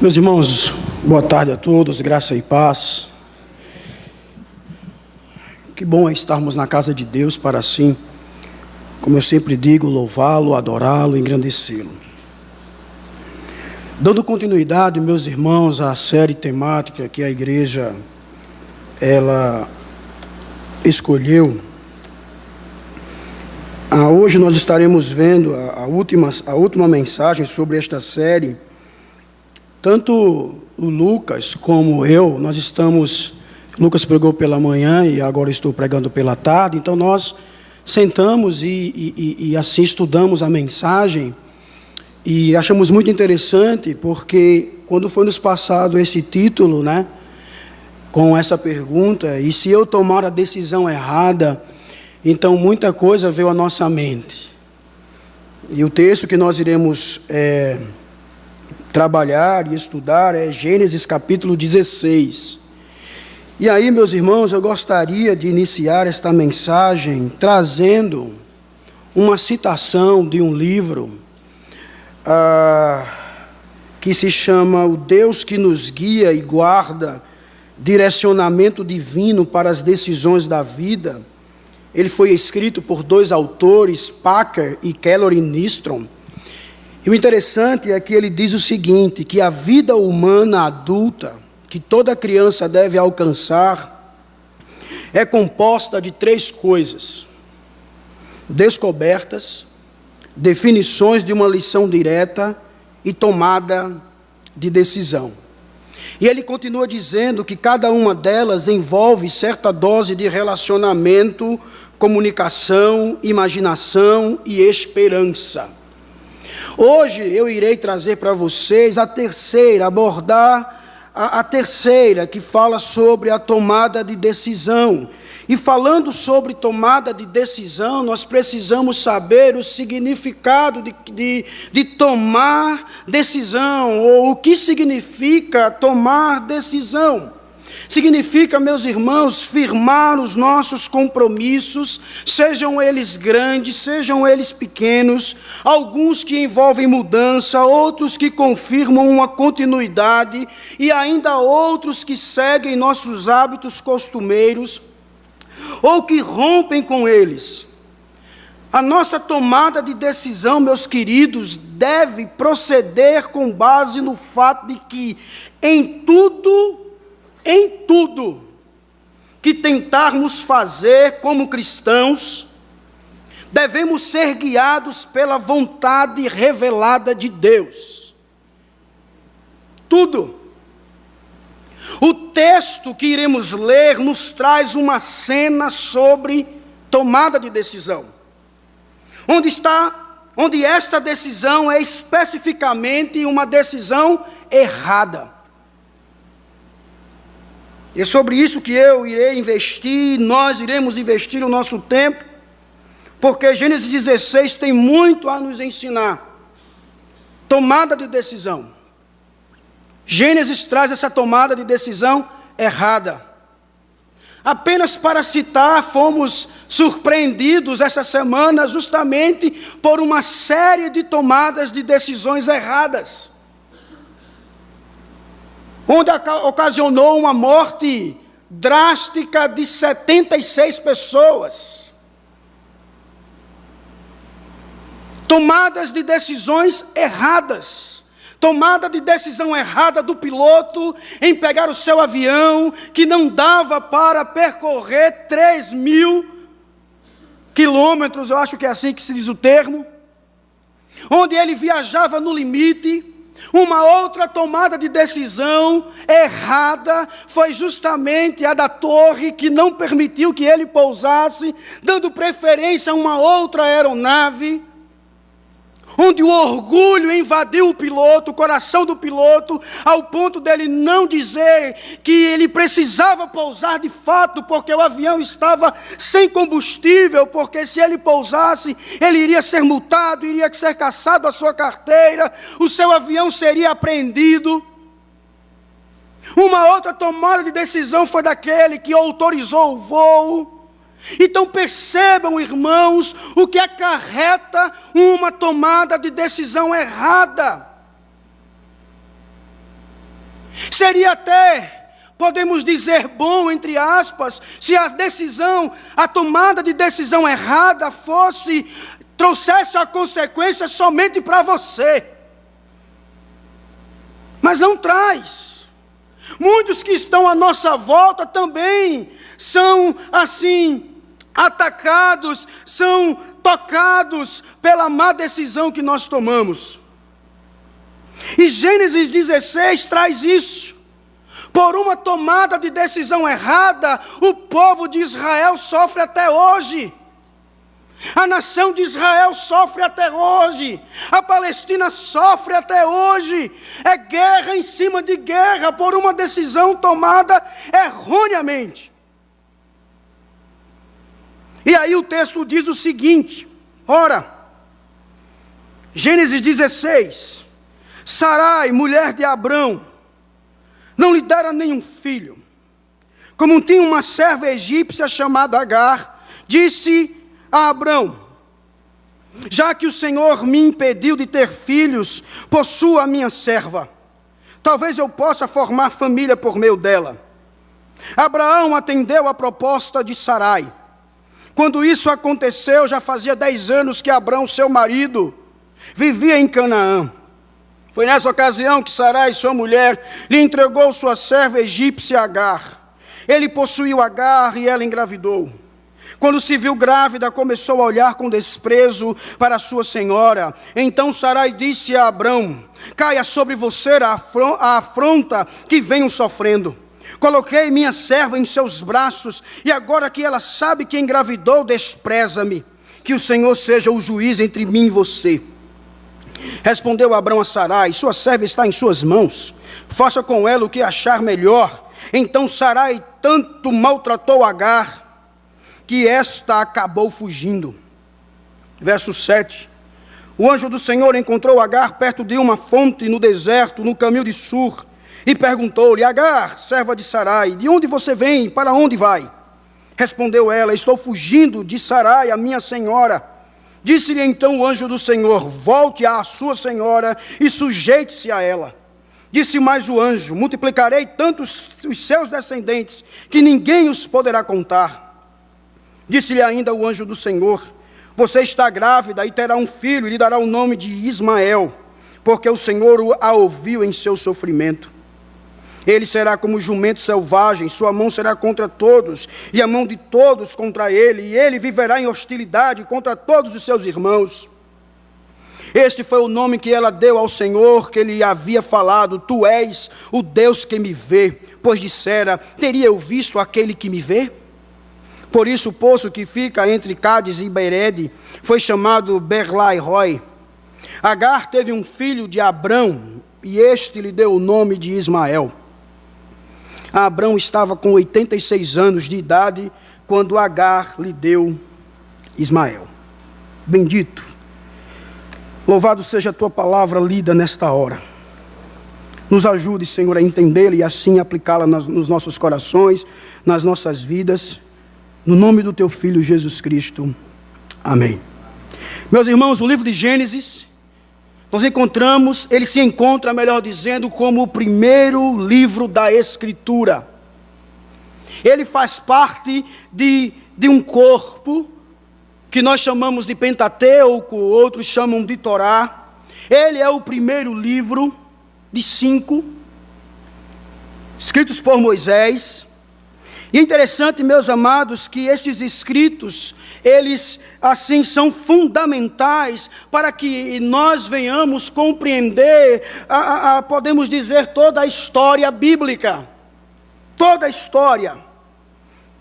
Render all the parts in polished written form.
Meus irmãos, boa tarde a todos, graça e paz. Que bom é estarmos na casa de Deus para assim, como eu sempre digo, louvá-lo, adorá-lo, engrandecê-lo. Dando continuidade, meus irmãos, à série temática que a igreja ela escolheu, hoje nós estaremos vendo a última mensagem sobre esta série. Tanto o Lucas como eu, Lucas pregou pela manhã e agora estou pregando pela tarde, então nós sentamos e assim estudamos a mensagem e achamos muito interessante, porque quando foi nos passado esse título, com essa pergunta, e se eu tomar a decisão errada, então muita coisa veio à nossa mente. E o texto que nós iremos trabalhar e estudar é Gênesis capítulo 16. E aí, meus irmãos, eu gostaria de iniciar esta mensagem trazendo uma citação de um livro que se chama O Deus que nos guia e guarda, direcionamento divino para as decisões da vida. Ele foi escrito por dois autores, Packer e Keller Nystrom. E o interessante é que ele diz o seguinte, que a vida humana adulta, que toda criança deve alcançar, é composta de três coisas: descobertas, definições de uma lição direta e tomada de decisão. E ele continua dizendo que cada uma delas envolve certa dose de relacionamento, comunicação, imaginação e esperança. Hoje eu irei trazer para vocês abordar a terceira, que fala sobre a tomada de decisão. E falando sobre tomada de decisão, nós precisamos saber o significado de tomar decisão, ou o que significa tomar decisão. Significa, meus irmãos, firmar os nossos compromissos, sejam eles grandes, sejam eles pequenos, alguns que envolvem mudança, outros que confirmam uma continuidade, e ainda outros que seguem nossos hábitos costumeiros, ou que rompem com eles. A nossa tomada de decisão, meus queridos, deve proceder com base no fato de que em tudo que tentarmos fazer como cristãos, devemos ser guiados pela vontade revelada de Deus. Tudo. O texto que iremos ler nos traz uma cena sobre tomada de decisão, onde esta decisão é especificamente uma decisão errada. E é sobre isso que eu irei investir, nós iremos investir o nosso tempo, porque Gênesis 16 tem muito a nos ensinar. Tomada de decisão. Gênesis traz essa tomada de decisão errada. Apenas para citar, fomos surpreendidos essa semana justamente por uma série de tomadas de decisões erradas, onde ocasionou uma morte drástica de 76 pessoas. Tomadas de decisões erradas. Tomada de decisão errada do piloto em pegar o seu avião, que não dava para percorrer 3.000 quilômetros, eu acho que é assim que se diz o termo, onde ele viajava no limite. Uma outra tomada de decisão errada foi justamente a da torre, que não permitiu que ele pousasse, dando preferência a uma outra aeronave, onde o orgulho invadiu o piloto, o coração do piloto, ao ponto dele não dizer que ele precisava pousar de fato, porque o avião estava sem combustível, porque se ele pousasse, ele iria ser multado, iria ser cassado a sua carteira, o seu avião seria apreendido. Uma outra tomada de decisão foi daquele que autorizou o voo. Então percebam, irmãos, o que acarreta uma tomada de decisão errada. Seria até, podemos dizer, bom, entre aspas, se a tomada de decisão errada trouxesse a consequência somente para você. Mas não traz. Muitos que estão à nossa volta também são assim, atacados, são tocados pela má decisão que nós tomamos. E Gênesis 16 traz isso. Por uma tomada de decisão errada, o povo de Israel sofre até hoje. A nação de Israel sofre até hoje. A Palestina sofre até hoje. É guerra em cima de guerra por uma decisão tomada erroneamente. E aí o texto diz o seguinte, ora, Gênesis 16, Sarai, mulher de Abrão, não lhe dera nenhum filho. Como tinha uma serva egípcia chamada Agar, disse a Abrão, já que o Senhor me impediu de ter filhos, possua a minha serva. Talvez eu possa formar família por meio dela. Abraão atendeu a proposta de Sarai. Quando isso aconteceu, já fazia 10 anos que Abrão, seu marido, vivia em Canaã. Foi nessa ocasião que Sarai, sua mulher, lhe entregou sua serva egípcia Agar. Ele possuiu Agar e ela engravidou. Quando se viu grávida, começou a olhar com desprezo para sua senhora. Então Sarai disse a Abrão, caia sobre você a afronta que venho sofrendo. Coloquei minha serva em seus braços, e agora que ela sabe que engravidou, despreza-me. Que o Senhor seja o juiz entre mim e você. Respondeu Abrão a Sarai, sua serva está em suas mãos. Faça com ela o que achar melhor. Então Sarai tanto maltratou Agar, que esta acabou fugindo. Verso 7. O anjo do Senhor encontrou Agar perto de uma fonte no deserto, no caminho de Sur, e perguntou-lhe, Agar, serva de Sarai, de onde você vem, para onde vai? Respondeu ela, estou fugindo de Sarai, a minha senhora. Disse-lhe então o anjo do Senhor, volte à sua senhora e sujeite-se a ela. Disse mais o anjo, multiplicarei tanto os seus descendentes, que ninguém os poderá contar. Disse-lhe ainda o anjo do Senhor, você está grávida e terá um filho, e lhe dará o nome de Ismael, porque o Senhor a ouviu em seu sofrimento. Ele será como jumento selvagem, sua mão será contra todos, e a mão de todos contra ele, e ele viverá em hostilidade contra todos os seus irmãos. Este foi o nome que ela deu ao Senhor, que lhe havia falado, tu és o Deus que me vê, pois dissera, teria eu visto aquele que me vê? Por isso o poço que fica entre Cádiz e Bered foi chamado Berlairoi. Agar teve um filho de Abrão, e este lhe deu o nome de Ismael. Abrão estava com 86 anos de idade, quando Agar lhe deu Ismael. Bendito, louvado seja a tua palavra lida nesta hora. Nos ajude, Senhor, a entendê-la e assim aplicá-la nos nossos corações, nas nossas vidas, no nome do teu Filho Jesus Cristo. Amém. Meus irmãos, o livro de Gênesis, nós encontramos, ele se encontra, melhor dizendo, como o primeiro livro da Escritura. Ele faz parte de um corpo que nós chamamos de Pentateuco, outros chamam de Torá. Ele é o primeiro livro de 5, escritos por Moisés. E é interessante, meus amados, que estes escritos, eles, assim, são fundamentais para que nós venhamos compreender, podemos dizer, toda a história bíblica. Toda a história.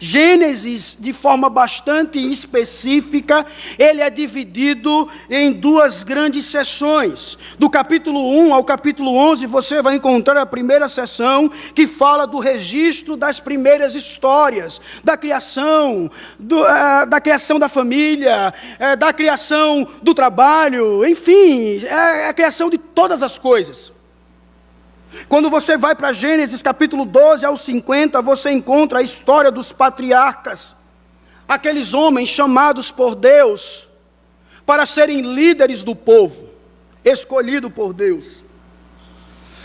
Gênesis, de forma bastante específica, ele é dividido em 2 grandes seções. Do capítulo 1 ao capítulo 11, você vai encontrar a primeira seção, que fala do registro das primeiras histórias, da criação, da criação da família, da criação do trabalho, enfim, a criação de todas as coisas. Quando você vai para Gênesis capítulo 12 ao 50, você encontra a história dos patriarcas, aqueles homens chamados por Deus para serem líderes do povo, escolhido por Deus.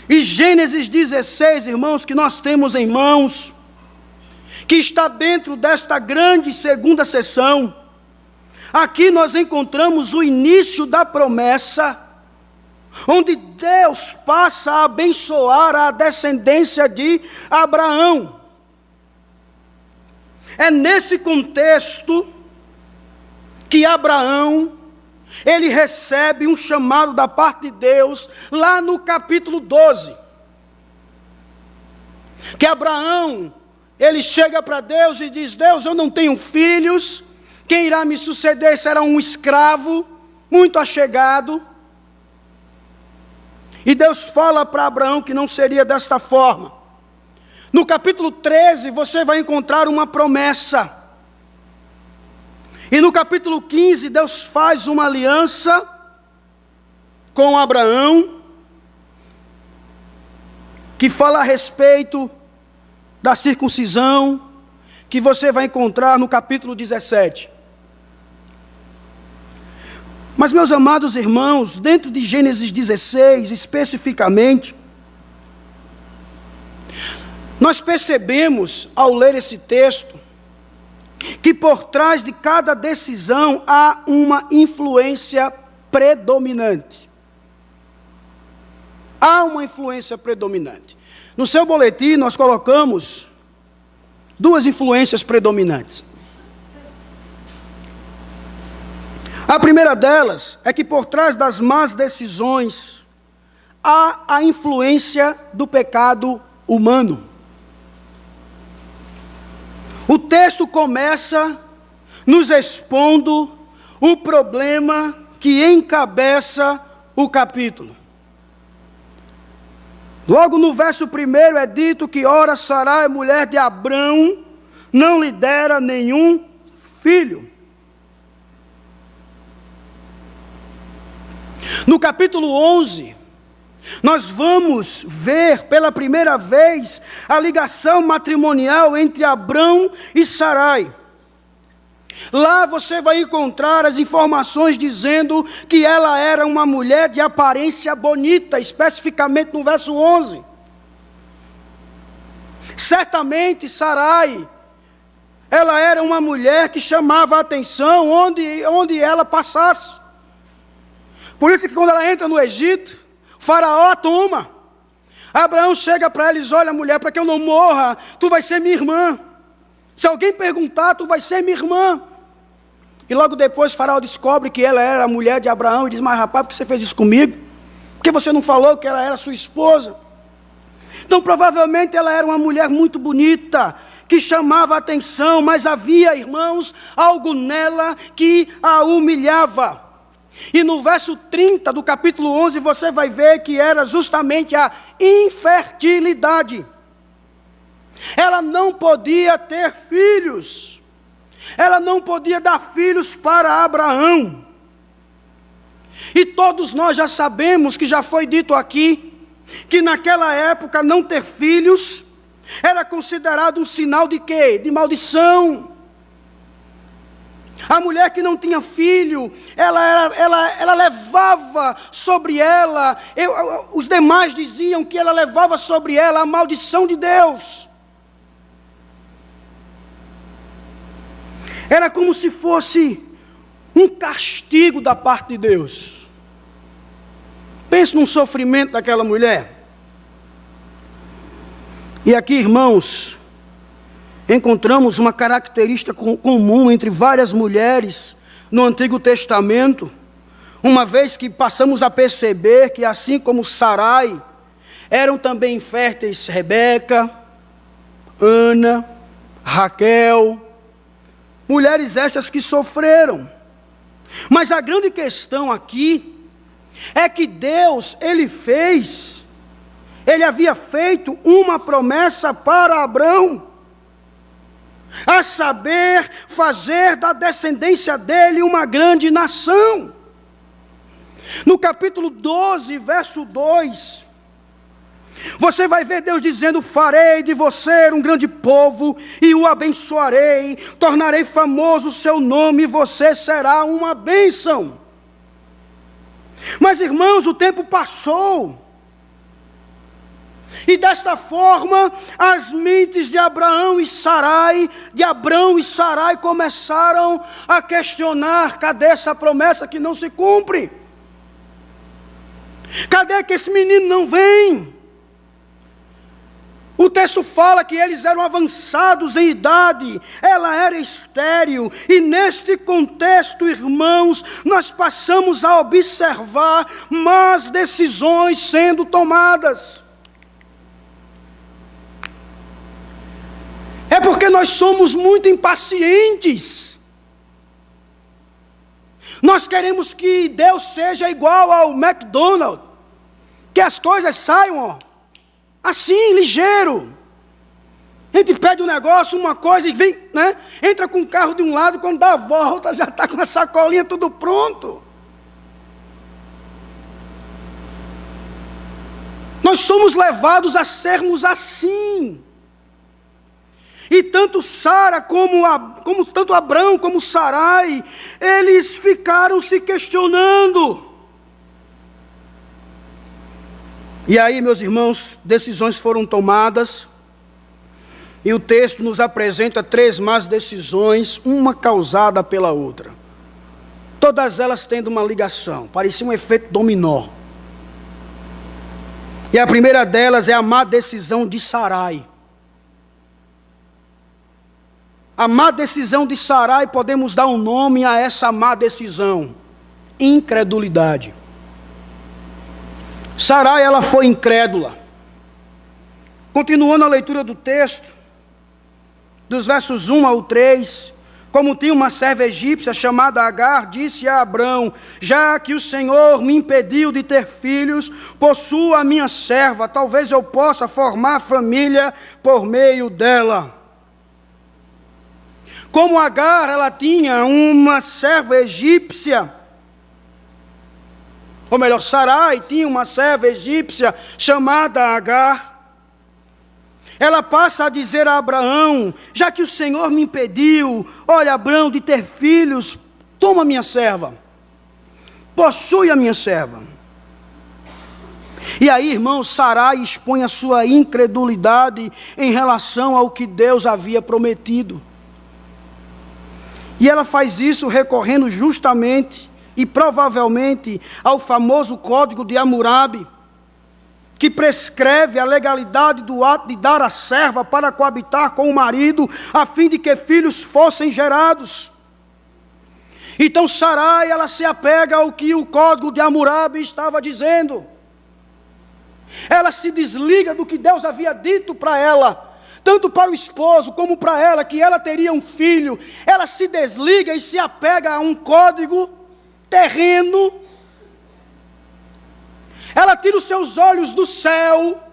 E Gênesis 16, irmãos, que nós temos em mãos, que está dentro desta grande segunda sessão, aqui nós encontramos o início da promessa, onde Deus passa a abençoar a descendência de Abraão. É nesse contexto que Abraão, ele recebe um chamado da parte de Deus, lá no capítulo 12. Que Abraão, ele chega para Deus e diz: Deus, eu não tenho filhos, quem irá me suceder será um escravo, muito achegado. E Deus fala para Abraão que não seria desta forma. No capítulo 13, você vai encontrar uma promessa. E no capítulo 15, Deus faz uma aliança com Abraão, que fala a respeito da circuncisão, que você vai encontrar no capítulo 17. Mas, meus amados irmãos, dentro de Gênesis 16, especificamente, nós percebemos, ao ler esse texto, que por trás de cada decisão há uma influência predominante. Há uma influência predominante. No seu boletim, nós colocamos duas influências predominantes. A primeira delas é que por trás das más decisões há a influência do pecado humano. O texto começa nos expondo o problema que encabeça o capítulo. Logo no verso 1 é dito que, ora, Sarai, mulher de Abrão, não lhe dera nenhum filho. No capítulo 11, nós vamos ver pela primeira vez a ligação matrimonial entre Abrão e Sarai. Lá você vai encontrar as informações dizendo que ela era uma mulher de aparência bonita, especificamente no verso 11. Certamente Sarai, ela era uma mulher que chamava a atenção onde ela passasse. Por isso que quando ela entra no Egito, Faraó a toma. Abraão chega para ela e diz: olha, mulher, para que eu não morra, tu vai ser minha irmã. Se alguém perguntar, tu vai ser minha irmã. E logo depois Faraó descobre que ela era a mulher de Abraão e diz: mas rapaz, por que você fez isso comigo? Por que você não falou que ela era sua esposa? Então provavelmente ela era uma mulher muito bonita, que chamava a atenção, mas havia, irmãos, algo nela que a humilhava. E no verso 30 do capítulo 11 você vai ver que era justamente a infertilidade. Ela não podia ter filhos. Ela não podia dar filhos para Abraão. E todos nós já sabemos, que já foi dito aqui, que naquela época não ter filhos era considerado um sinal de quê? De maldição. A mulher que não tinha filho, ela levava sobre ela, os demais diziam que ela levava sobre ela a maldição de Deus. Era como se fosse um castigo da parte de Deus. Pense no sofrimento daquela mulher. E aqui, irmãos, encontramos uma característica comum entre várias mulheres no Antigo Testamento, uma vez que passamos a perceber que, assim como Sarai, eram também inférteis Rebeca, Ana, Raquel, mulheres estas que sofreram. Mas a grande questão aqui é que Deus, Ele havia feito uma promessa para Abrão, a saber, fazer da descendência dele uma grande nação. No capítulo 12, verso 2, você vai ver Deus dizendo: farei de você um grande povo, e o abençoarei, tornarei famoso o seu nome, e você será uma bênção. Mas, irmãos, o tempo passou, E desta forma, as mentes de Abrão e Sarai começaram a questionar: cadê essa promessa que não se cumpre? Cadê que esse menino não vem? O texto fala que eles eram avançados em idade, ela era estéril, e neste contexto, irmãos, nós passamos a observar más decisões sendo tomadas. É porque nós somos muito impacientes. Nós queremos que Deus seja igual ao McDonald's, que as coisas saiam, assim, ligeiro. A gente pede um negócio, uma coisa, e vem, né? Entra com o carro de um lado, quando dá a volta, já está com a sacolinha tudo pronto. Nós somos levados a sermos assim. E tanto Sara como tanto Abrão como Sarai, eles ficaram se questionando. E aí, meus irmãos, decisões foram tomadas, e o texto nos apresenta 3 más decisões, uma causada pela outra. Todas elas tendo uma ligação, parecia um efeito dominó. E a primeira delas é a má decisão de Sarai. A má decisão de Sarai, podemos dar um nome a essa má decisão: incredulidade. Sarai, ela foi incrédula. Continuando a leitura do texto, dos versos 1 ao 3, como tinha uma serva egípcia chamada Agar, disse a Abrão: já que o Senhor me impediu de ter filhos, possua a minha serva, talvez eu possa formar família por meio dela. Como Agar, ela tinha uma serva egípcia, ou melhor, Sarai tinha uma serva egípcia chamada Agar, ela passa a dizer a Abraão: já que o Senhor me impediu, olha, Abraão, de ter filhos, toma minha serva, possui a minha serva. E aí, irmãos, Sarai expõe a sua incredulidade em relação ao que Deus havia prometido. E ela faz isso recorrendo justamente e provavelmente ao famoso Código de Hammurabi, que prescreve a legalidade do ato de dar a serva para coabitar com o marido, a fim de que filhos fossem gerados. Então Sarai, ela se apega ao que o Código de Hammurabi estava dizendo. Ela se desliga do que Deus havia dito para ela, tanto para o esposo como para ela, que ela teria um filho. Ela se desliga e se apega a um código terreno. Ela tira os seus olhos do céu,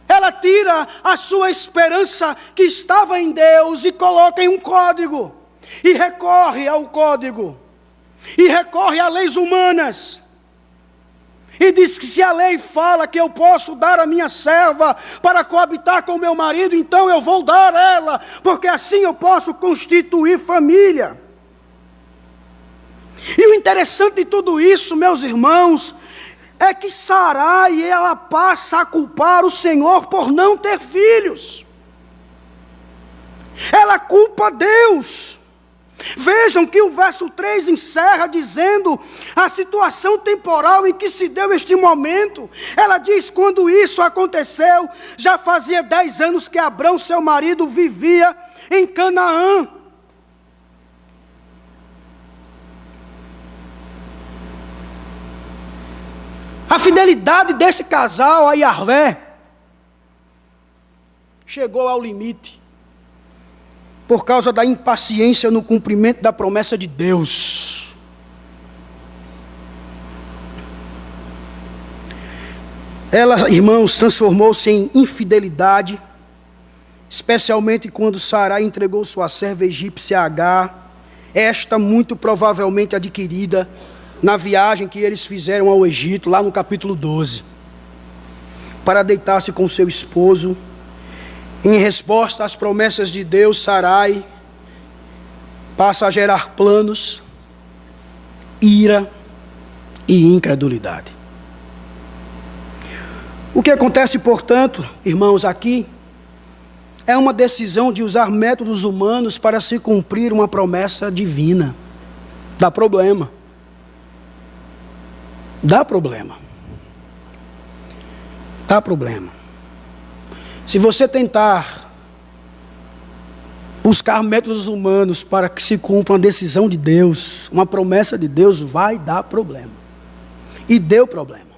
ela tira a sua esperança que estava em Deus e coloca em um código, e recorre ao código, e recorre a leis humanas. E diz que se a lei fala que eu posso dar a minha serva para coabitar com meu marido, então eu vou dar ela, porque assim eu posso constituir família. E o interessante de tudo isso, meus irmãos, é que Sarai, ela passa a culpar o Senhor por não ter filhos. Ela culpa Deus. Vejam que o verso 3 encerra dizendo a situação temporal em que se deu este momento. Ela diz: quando isso aconteceu, já fazia 10 anos que Abrão, seu marido, vivia em Canaã. A fidelidade desse casal a Yahvé chegou ao limite, por causa da impaciência no cumprimento da promessa de Deus. Ela, irmãos, transformou-se em infidelidade, especialmente quando Sarai entregou sua serva egípcia Agar, esta muito provavelmente adquirida na viagem que eles fizeram ao Egito, lá no capítulo 12, para deitar-se com seu esposo. Em resposta às promessas de Deus, Sarai passa a gerar planos, ira e incredulidade. O que acontece, portanto, irmãos, aqui, é uma decisão de usar métodos humanos para se cumprir uma promessa divina. Dá problema. Dá problema. Dá problema. Se você tentar buscar métodos humanos para que se cumpra uma decisão de Deus, uma promessa de Deus, vai dar problema. E deu problema.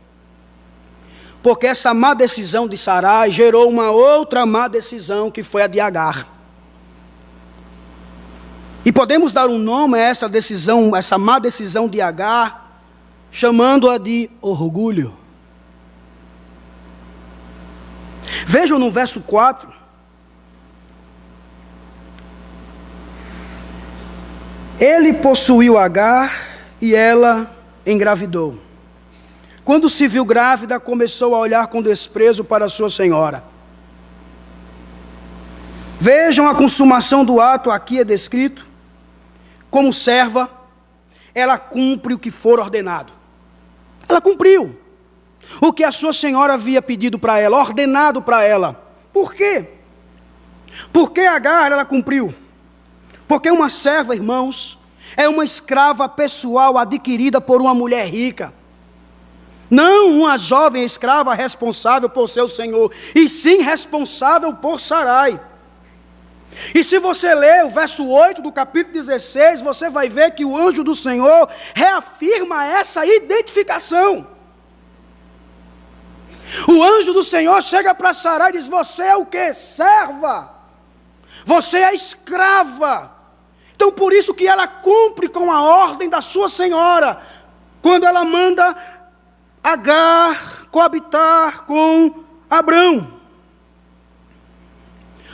Porque essa má decisão de Sarai gerou uma outra má decisão, que foi a de Agar. E podemos dar um nome a essa decisão, essa má decisão de Agar, chamando-a de orgulho. Vejam no verso 4. Ele possuiu Agar e ela engravidou. Quando se viu grávida, começou a olhar com desprezo para sua senhora. Vejam a consumação do ato, aqui é descrito. Como serva, ela cumpre o que for ordenado. Ela cumpriu o que a sua senhora havia pedido para ela, ordenado para ela. Por quê? Porque Agar, ela cumpriu. Porque uma serva, irmãos, é uma escrava pessoal adquirida por uma mulher rica. Não uma jovem escrava responsável por seu senhor, e sim responsável por Sarai. E se você ler o verso 8 do capítulo 16, você vai ver que o anjo do Senhor reafirma essa identificação. O anjo do Senhor chega para Sarai e diz: você é o quê? Serva. Você é escrava. Então por isso que ela cumpre com a ordem da sua senhora, quando ela manda Agar coabitar com Abrão.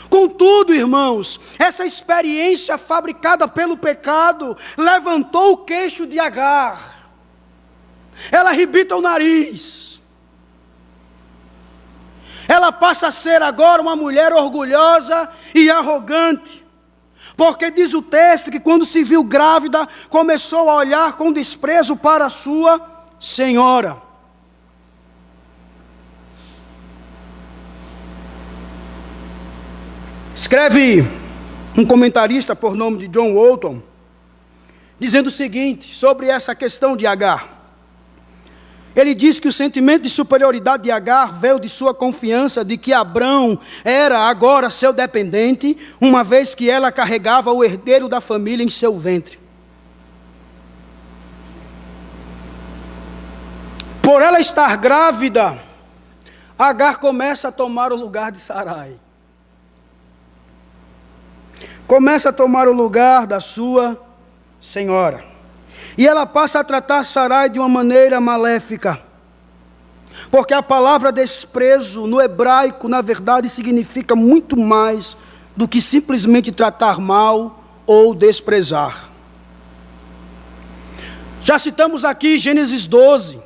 Contudo, irmãos, essa experiência fabricada pelo pecado levantou o queixo de Agar. Ela arrebita o nariz. Ela passa a ser agora uma mulher orgulhosa e arrogante. Porque diz o texto que quando se viu grávida, começou a olhar com desprezo para a sua senhora. Escreve um comentarista por nome de John Walton, dizendo o seguinte sobre essa questão de Agar. Ele diz que o sentimento de superioridade de Agar veio de sua confiança de que Abrão era agora seu dependente, uma vez que ela carregava o herdeiro da família em seu ventre. Por ela estar grávida, Agar começa a tomar o lugar de Sarai. Começa a tomar o lugar da sua senhora. E ela passa a tratar Sarai de uma maneira maléfica. Porque a palavra desprezo no hebraico, na verdade, significa muito mais do que simplesmente tratar mal ou desprezar. Já citamos aqui Gênesis 12,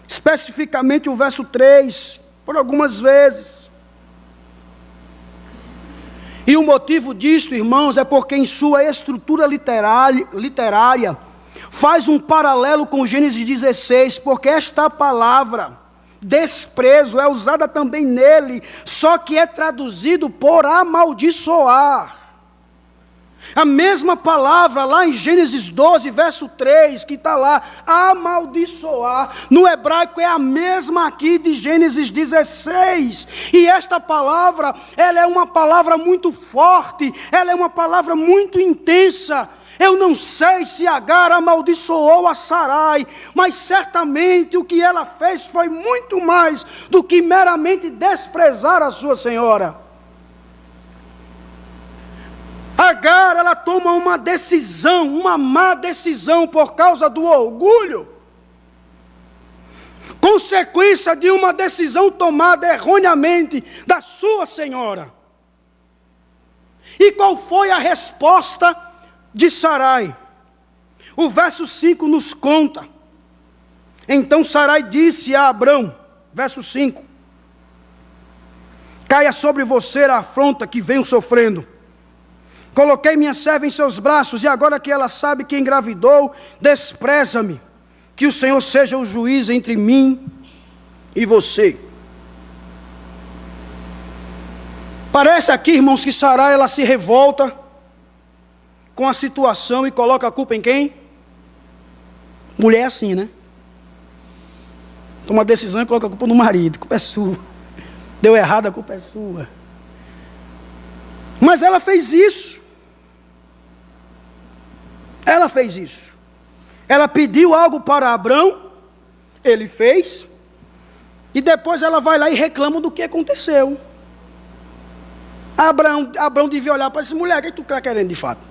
especificamente o verso 3, por algumas vezes. E o motivo disto, irmãos, é porque em sua estrutura literária faz um paralelo com Gênesis 16, porque esta palavra, desprezo, é usada também nele, só que é traduzido por amaldiçoar. A mesma palavra lá em Gênesis 12, verso 3, que está lá, amaldiçoar, no hebraico é a mesma aqui de Gênesis 16. E esta palavra, ela é uma palavra muito forte, ela é uma palavra muito intensa. Eu não sei se Agar amaldiçoou a Sarai, mas certamente o que ela fez foi muito mais do que meramente desprezar a sua senhora. Agar, ela toma uma decisão, uma má decisão por causa do orgulho. Consequência de uma decisão tomada erroneamente da sua senhora. E qual foi a resposta de Sarai? O verso 5 nos conta. Então Sarai disse a Abrão, verso 5: caia sobre você a afronta que venho sofrendo. Coloquei minha serva em seus braços, e agora que ela sabe que engravidou, despreza-me. Que o Senhor seja o juiz entre mim e você. Parece aqui, irmãos, que Sarai ela se revolta com a situação e coloca a culpa em quem? Mulher é assim, né? Toma uma decisão e coloca a culpa no marido. A culpa é sua. Deu errado, a culpa é sua. Mas ela fez isso. Ela fez isso. Ela pediu algo para Abrão, ele fez, e depois ela vai lá e reclama do que aconteceu. Abrão devia olhar para essa mulher: o que tu está querendo de fato?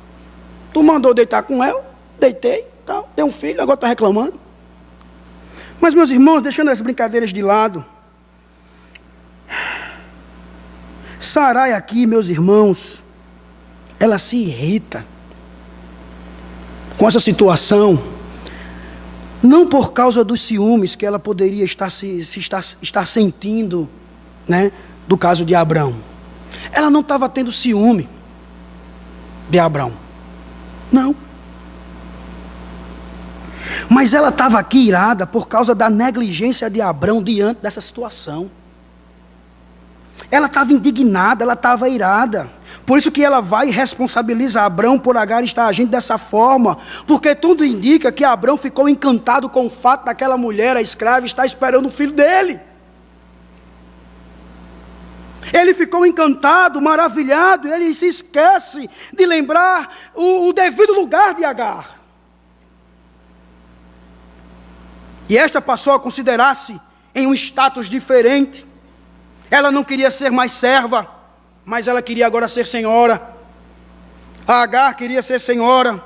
Tu mandou deitar com ela, deitei, então, dei um filho, agora está reclamando. Mas, meus irmãos, deixando as brincadeiras de lado, Sarai aqui, meus irmãos, ela se irrita com essa situação, não por causa dos ciúmes que ela poderia estar sentindo, né, do caso de Abrão. Ela não estava tendo ciúme de Abrão, não. Mas ela estava aqui irada por causa da negligência de Abrão diante dessa situação. Ela estava indignada, ela estava irada. Por isso que ela vai e responsabiliza Abrão por Agar estar agindo dessa forma. Porque tudo indica que Abrão ficou encantado com o fato daquela mulher, a escrava, estar esperando o filho dele. Ele ficou encantado, maravilhado, e ele se esquece de lembrar o devido lugar de Agar. E esta passou a considerar-se em um status diferente. Ela não queria ser mais serva, mas ela queria agora ser senhora. A Agar queria ser senhora.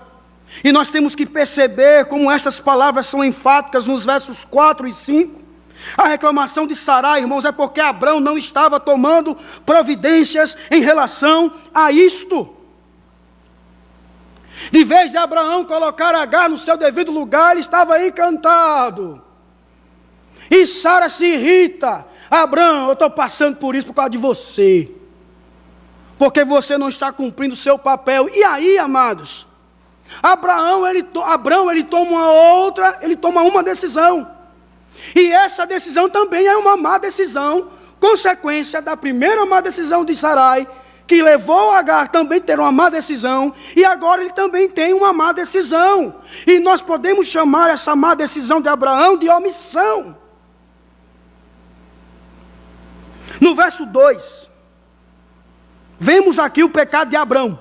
E nós temos que perceber como estas palavras são enfáticas nos versos 4 e 5. A reclamação de Sarai, irmãos, é porque Abrão não estava tomando providências em relação a isto. De vez de Abraão colocar Agar no seu devido lugar, ele estava encantado. E Sara se irrita: Abrão, eu estou passando por isso por causa de você, porque você não está cumprindo o seu papel. E aí, amados, Abrão ele toma uma decisão. E essa decisão também é uma má decisão, consequência da primeira má decisão de Sarai, que levou Agar também a ter uma má decisão, e agora ele também tem uma má decisão. E nós podemos chamar essa má decisão de Abraão de omissão. No verso 2, vemos aqui o pecado de Abrão.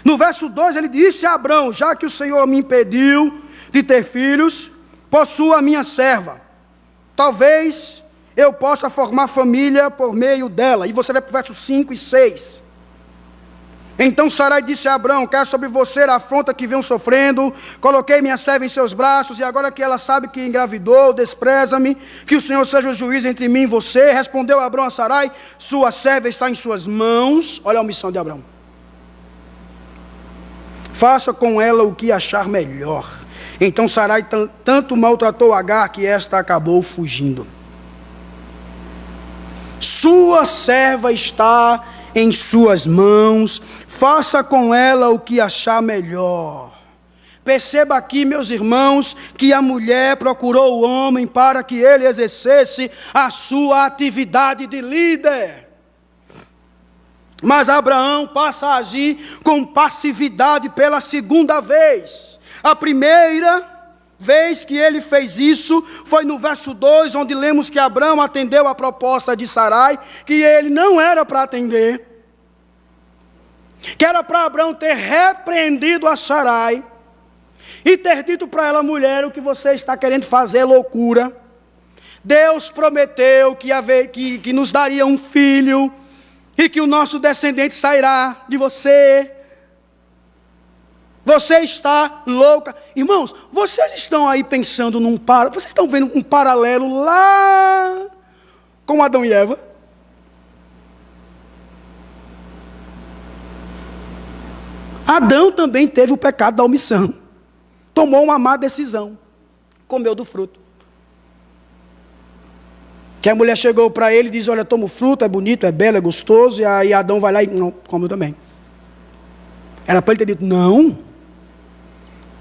No verso 2 ele disse a Abrão: já que o Senhor me impediu de ter filhos, possua a minha serva, talvez eu possa formar família por meio dela. E você vai para o verso 5 e 6. Então Sarai disse a Abrão: quer sobre você a afronta que venho sofrendo, coloquei minha serva em seus braços, e agora que ela sabe que engravidou, despreza-me, que o Senhor seja o juiz entre mim e você. Respondeu Abrão a Sarai: sua serva está em suas mãos. Olha a omissão de Abrão: faça com ela o que achar melhor. Então Sarai tanto maltratou Agar que esta acabou fugindo. Sua serva está em suas mãos, faça com ela o que achar melhor. Perceba aqui, meus irmãos, que a mulher procurou o homem para que ele exercesse a sua atividade de líder. Mas Abraão passa a agir com passividade pela segunda vez. A primeira vez que ele fez isso foi no verso 2, onde lemos que Abrão atendeu a proposta de Sarai, que ele não era para atender, que era para Abrão ter repreendido a Sarai e ter dito para ela: mulher, o que você está querendo fazer é loucura. Deus prometeu que nos daria um filho e que o nosso descendente sairá de você. Você está louca. Irmãos, vocês estão aí pensando vocês estão vendo um paralelo lá com Adão e Eva? Adão também teve o pecado da omissão. Tomou uma má decisão. Comeu do fruto. Que a mulher chegou para ele e diz: olha, toma o fruto, é bonito, é belo, é gostoso. E aí Adão vai lá e não, come também. Era para ele ter dito: não.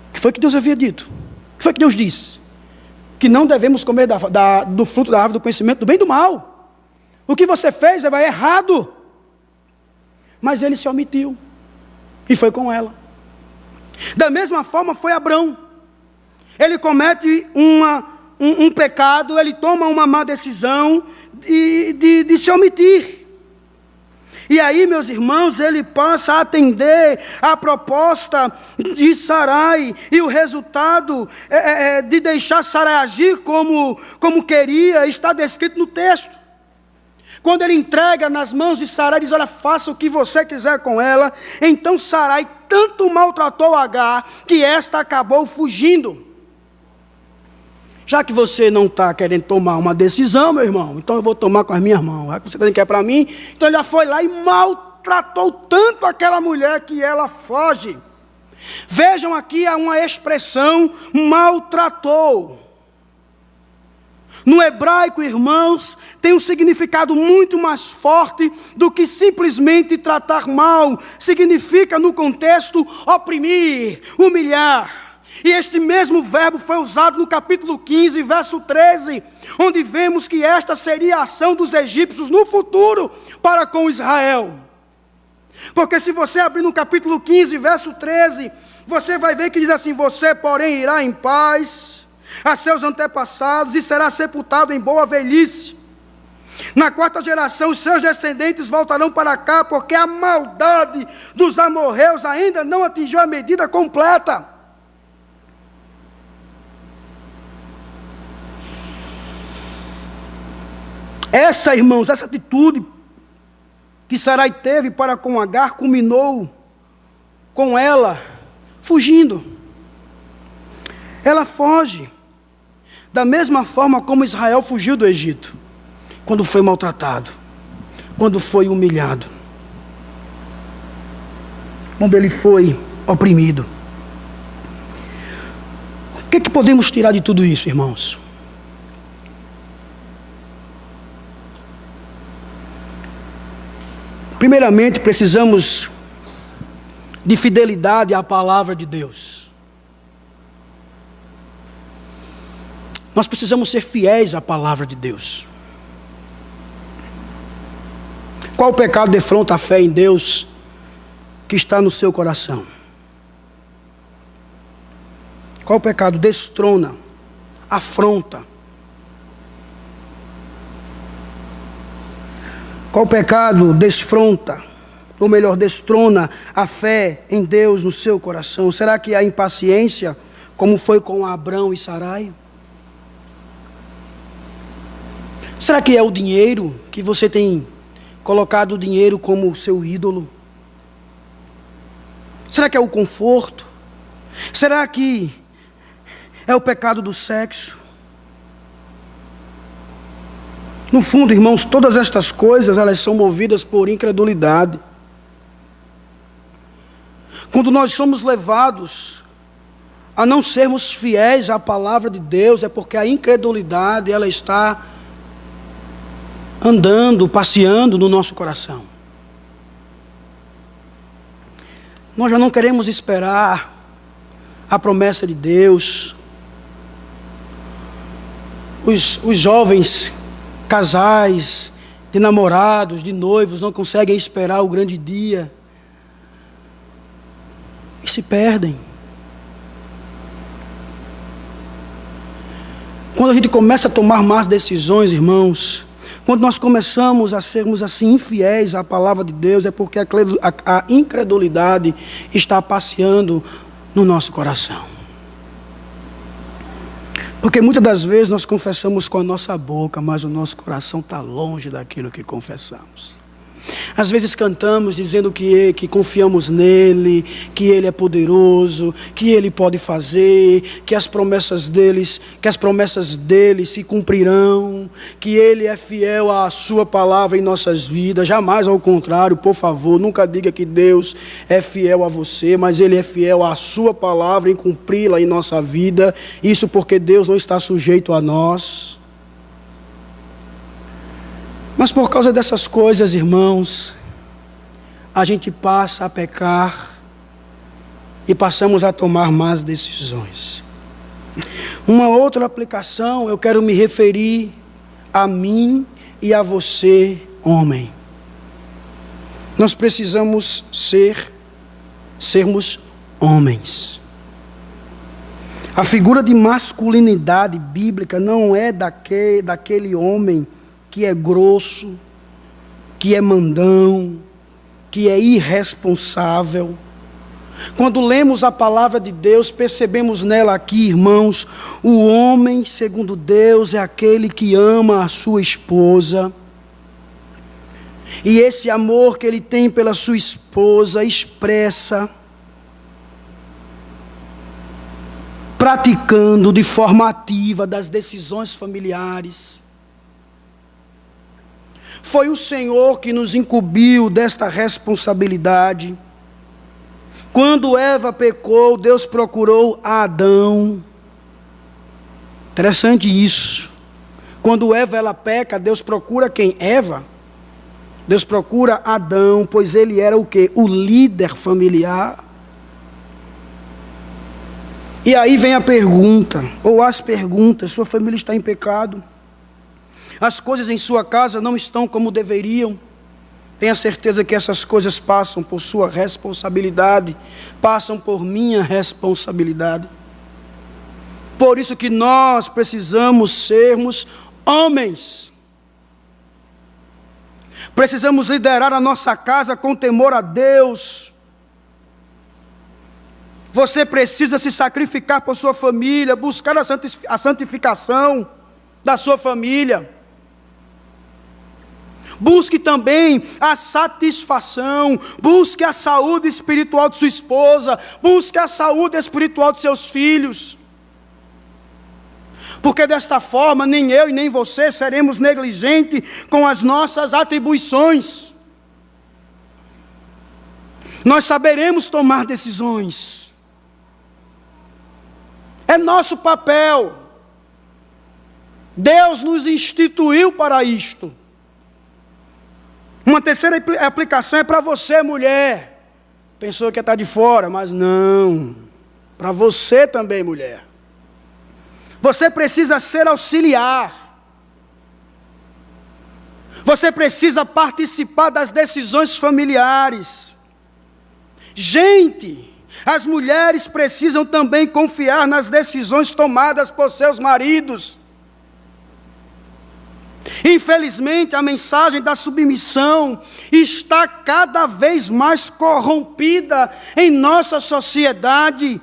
O que foi que Deus havia dito? O que foi que Deus disse? Que não devemos comer do fruto da árvore do conhecimento do bem e do mal. O que você fez é errado. Mas ele se omitiu. E foi com ela. Da mesma forma foi Abrão. Ele comete um pecado, ele toma uma má decisão de se omitir. E aí, meus irmãos, ele passa a atender a proposta de Sarai. E o resultado de deixar Sarai agir como queria está descrito no texto. Quando ele entrega nas mãos de Sarai, diz: olha, faça o que você quiser com ela. Então Sarai tanto maltratou Agar, que esta acabou fugindo. Já que você não está querendo tomar uma decisão, meu irmão, então eu vou tomar com as minhas mãos. Já que você não quer para mim, então ele já foi lá e maltratou tanto aquela mulher que ela foge. Vejam aqui uma expressão: maltratou. No hebraico, irmãos, tem um significado muito mais forte do que simplesmente tratar mal. Significa, no contexto, oprimir, humilhar. E este mesmo verbo foi usado no capítulo 15, verso 13, onde vemos que esta seria a ação dos egípcios no futuro para com Israel. Porque se você abrir no capítulo 15, verso 13, você vai ver que diz assim: você, porém, irá em paz a seus antepassados e será sepultado em boa velhice. Na quarta geração, os seus descendentes voltarão para cá, porque a maldade dos amorreus ainda não atingiu a medida completa. Essa, irmãos, essa atitude que Sarai teve para com Agar culminou com ela fugindo. Ela foge da mesma forma como Israel fugiu do Egito, quando foi maltratado, quando foi humilhado, quando ele foi oprimido. O que podemos tirar de tudo isso, irmãos? Primeiramente, precisamos de fidelidade à palavra de Deus. Nós precisamos ser fiéis à palavra de Deus. Qual pecado defronta a fé em Deus que está no seu coração? Qual pecado destrona, afronta? Qual pecado desfronta, ou melhor, destrona a fé em Deus no seu coração? Será que a impaciência, como foi com Abrão e Sarai? Será que é o dinheiro, que você tem colocado o dinheiro como seu ídolo? Será que é o conforto? Será que é o pecado do sexo? No fundo, irmãos, todas estas coisas, elas são movidas por incredulidade. Quando nós somos levados a não sermos fiéis à palavra de Deus, é porque a incredulidade, ela está andando, passeando no nosso coração. Nós já não queremos esperar a promessa de Deus. Os jovens casais, de namorados, de noivos, não conseguem esperar o grande dia e se perdem. Quando a gente começa a tomar más decisões, irmãos, quando nós começamos a sermos assim infiéis à palavra de Deus, é porque a incredulidade está passeando no nosso coração. Porque muitas das vezes nós confessamos com a nossa boca, mas o nosso coração está longe daquilo que confessamos. Às vezes cantamos dizendo que confiamos nele, que ele é poderoso, que ele pode fazer, que as promessas dele se cumprirão, que ele é fiel à sua palavra em nossas vidas. Jamais ao contrário, por favor, nunca diga que Deus é fiel a você, mas ele é fiel à sua palavra em cumpri-la em nossa vida. Isso porque Deus não está sujeito a nós. Mas por causa dessas coisas, irmãos, a gente passa a pecar e passamos a tomar más decisões. Uma outra aplicação, eu quero me referir a mim e a você, homem. Nós precisamos sermos homens. A figura de masculinidade bíblica não é daquele homem que é grosso, que é mandão, que é irresponsável. Quando lemos a palavra de Deus, percebemos nela aqui, irmãos, o homem, segundo Deus, é aquele que ama a sua esposa. E esse amor que ele tem pela sua esposa expressa praticando de forma ativa das decisões familiares. Foi o Senhor que nos incumbiu desta responsabilidade. Quando Eva pecou, Deus procurou Adão. Interessante isso. Quando Eva ela peca, Deus procura quem? Eva. Deus procura Adão, pois ele era o quê? O líder familiar. E aí vem a pergunta, ou as perguntas: sua família está em pecado? As coisas em sua casa não estão como deveriam? Tenha certeza que essas coisas passam por sua responsabilidade, passam por minha responsabilidade. Por isso que nós precisamos sermos homens. Precisamos liderar a nossa casa com temor a Deus. Você precisa se sacrificar por sua família, buscar a santificação da sua família. Busque também a satisfação, busque a saúde espiritual de sua esposa, busque a saúde espiritual de seus filhos. Porque desta forma, nem eu e nem você seremos negligentes com as nossas atribuições. Nós saberemos tomar decisões. É nosso papel. Deus nos instituiu para isto. Uma terceira aplicação é para você, mulher. Pensou que ia estar de fora, mas não. Para você também, mulher. Você precisa ser auxiliar. Você precisa participar das decisões familiares. Gente, as mulheres precisam também confiar nas decisões tomadas por seus maridos. Infelizmente, a mensagem da submissão está cada vez mais corrompida em nossa sociedade.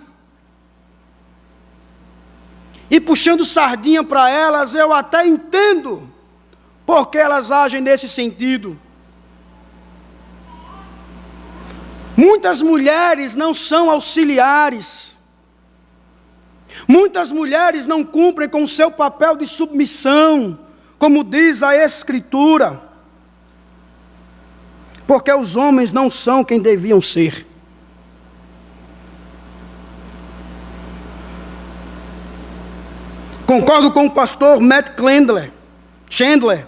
E puxando sardinha para elas, eu até entendo porque elas agem nesse sentido. Muitas mulheres não são auxiliares. Muitas mulheres não cumprem com o seu papel de submissão, como diz a Escritura, porque os homens não são quem deviam ser. Concordo com o pastor Matt Chandler,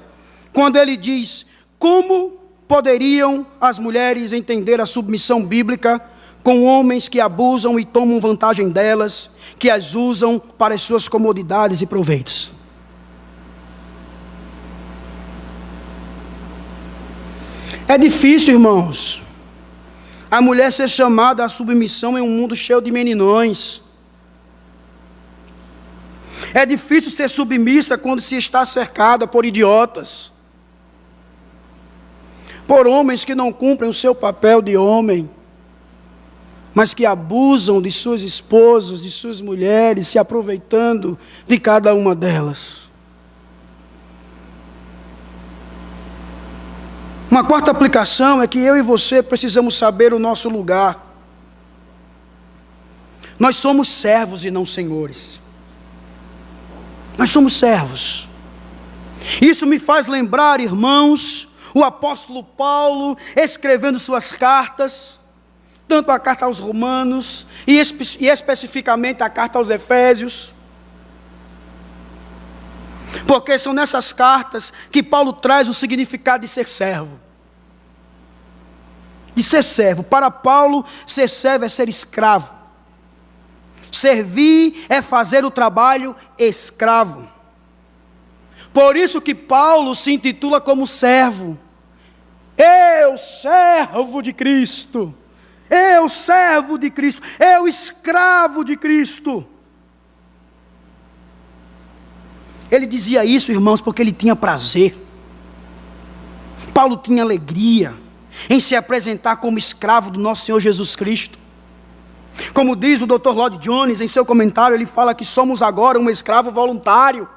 quando ele diz: como poderiam as mulheres entender a submissão bíblica com homens que abusam e tomam vantagem delas, que as usam para as suas comodidades e proveitos? É difícil, irmãos, a mulher ser chamada à submissão em um mundo cheio de meninões. É difícil ser submissa quando se está cercada por idiotas, por homens que não cumprem o seu papel de homem, mas que abusam de suas esposas, de suas mulheres, se aproveitando de cada uma delas. Uma quarta aplicação é que eu e você precisamos saber o nosso lugar. Nós somos servos e não senhores. Nós somos servos. Isso me faz lembrar, irmãos, o apóstolo Paulo escrevendo suas cartas, tanto a carta aos Romanos e especificamente a carta aos Efésios. Porque são nessas cartas que Paulo traz o significado de ser servo. De ser servo. Para Paulo, ser servo é ser escravo. Servir é fazer o trabalho escravo. Por isso que Paulo se intitula como servo. Eu, servo de Cristo. Eu, servo de Cristo. Eu, escravo de Cristo. Ele dizia isso, irmãos, porque ele tinha prazer. Paulo tinha alegria em se apresentar como escravo do nosso Senhor Jesus Cristo. Como diz o Dr. Lloyd Jones em seu comentário, ele fala que somos agora um escravo voluntário.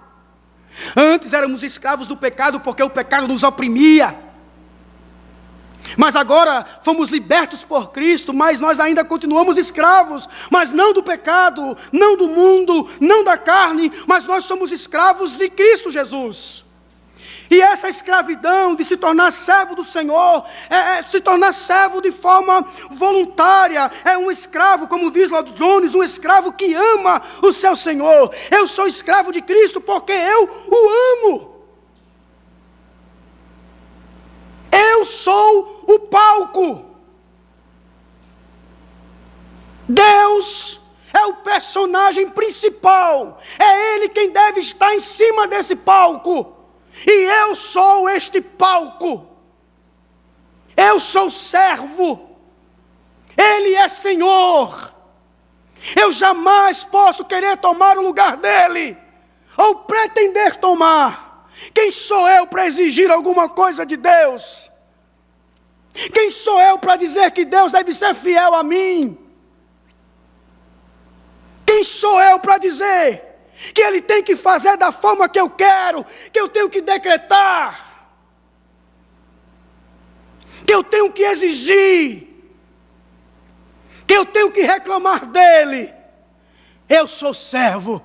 Antes éramos escravos do pecado porque o pecado nos oprimia. Mas agora fomos libertos por Cristo, mas nós ainda continuamos escravos. Mas não do pecado, não do mundo, não da carne, mas nós somos escravos de Cristo Jesus. E essa escravidão de se tornar servo do Senhor, se tornar servo de forma voluntária, é um escravo, como diz Lloyd Jones, um escravo que ama o seu Senhor. Eu sou escravo de Cristo porque eu o amo. Eu sou o palco. Deus é o personagem principal. É Ele quem deve estar em cima desse palco. E eu sou este palco. Eu sou servo. Ele é Senhor. Eu jamais posso querer tomar o lugar dele, ou pretender tomar. Quem sou eu para exigir alguma coisa de Deus? Quem sou eu para dizer que Deus deve ser fiel a mim? Quem sou eu para dizer que Ele tem que fazer da forma que eu quero, que eu tenho que decretar, que eu tenho que exigir, que eu tenho que reclamar dEle? Eu sou servo,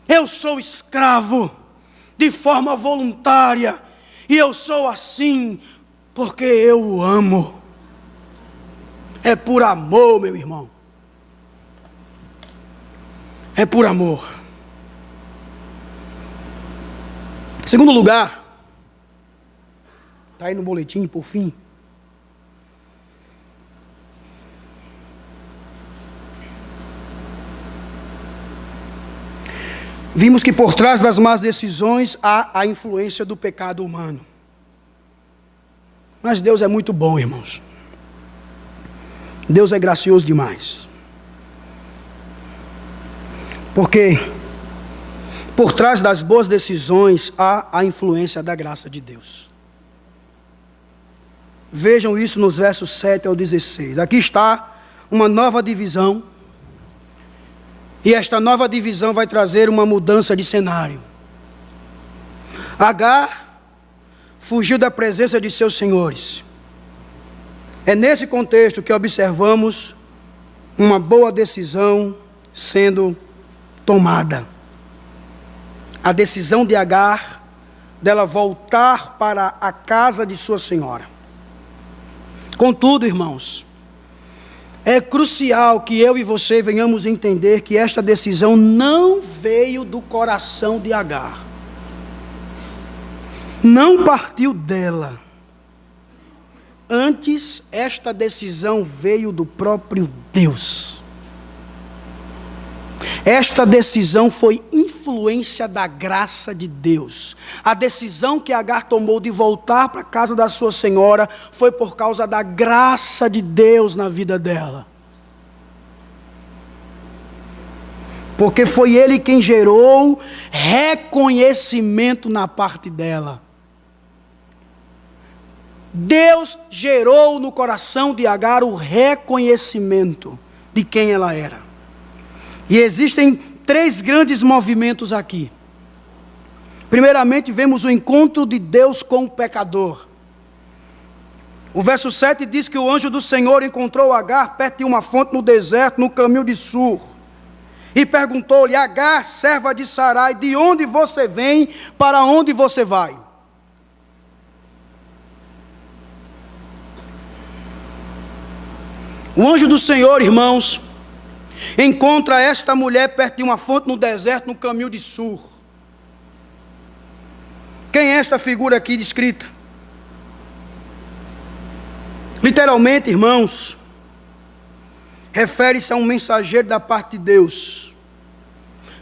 eu sou escravo, de forma voluntária, e eu sou assim porque eu o amo. É por amor, meu irmão. É por amor. Segundo lugar, está aí no boletim, por fim. Vimos que por trás das más decisões há a influência do pecado humano. Mas Deus é muito bom, irmãos. Deus é gracioso demais. Porque por trás das boas decisões há a influência da graça de Deus. Vejam isso nos versos 7 ao 16. Aqui está uma nova divisão. E esta nova divisão vai trazer uma mudança de cenário. Agar fugiu da presença de seus senhores. É nesse contexto que observamos uma boa decisão sendo tomada. A decisão de Agar, dela voltar para a casa de sua senhora. Contudo, irmãos, é crucial que eu e você venhamos entender que esta decisão não veio do coração de Agar. Não partiu dela. Antes, esta decisão veio do próprio Deus. Esta decisão foi influência da graça de Deus. A decisão que Agar tomou de voltar para a casa da sua senhora foi por causa da graça de Deus na vida dela. Porque foi Ele quem gerou reconhecimento na parte dela. Deus gerou no coração de Agar o reconhecimento de quem ela era. E existem 3 grandes movimentos aqui. Primeiramente, vemos o encontro de Deus com o pecador. O verso 7 diz que o anjo do Senhor encontrou Agar perto de uma fonte no deserto, no caminho de Sur. E perguntou-lhe: Agar, serva de Sarai, de onde você vem, para onde você vai? O anjo do Senhor, irmãos, encontra esta mulher perto de uma fonte no deserto, no caminho de Sur. Quem é esta figura aqui descrita? Literalmente, irmãos, refere-se a um mensageiro da parte de Deus.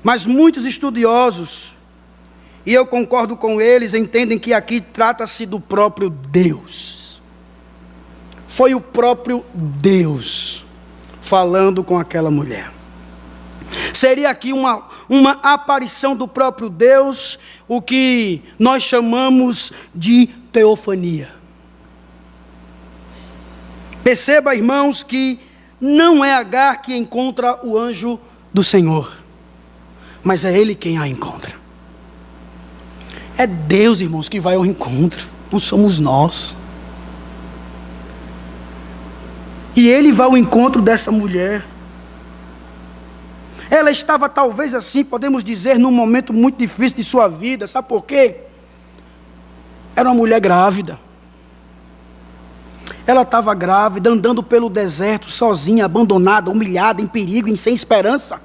Mas muitos estudiosos e eu concordo com eles, entendem que aqui trata-se do próprio Deus. Foi o próprio Deus falando com aquela mulher. Seria aqui uma aparição do próprio Deus, o que nós chamamos de teofania. Perceba, irmãos, que não é Agar que encontra o anjo do Senhor, mas é ele quem a encontra. É Deus, irmãos, que vai ao encontro, não somos nós. E ele vai ao encontro dessa mulher. Ela estava talvez assim, podemos dizer, num momento muito difícil de sua vida. Sabe por quê? Era uma mulher grávida. Ela estava grávida, andando pelo deserto, sozinha, abandonada, humilhada, em perigo, sem esperança.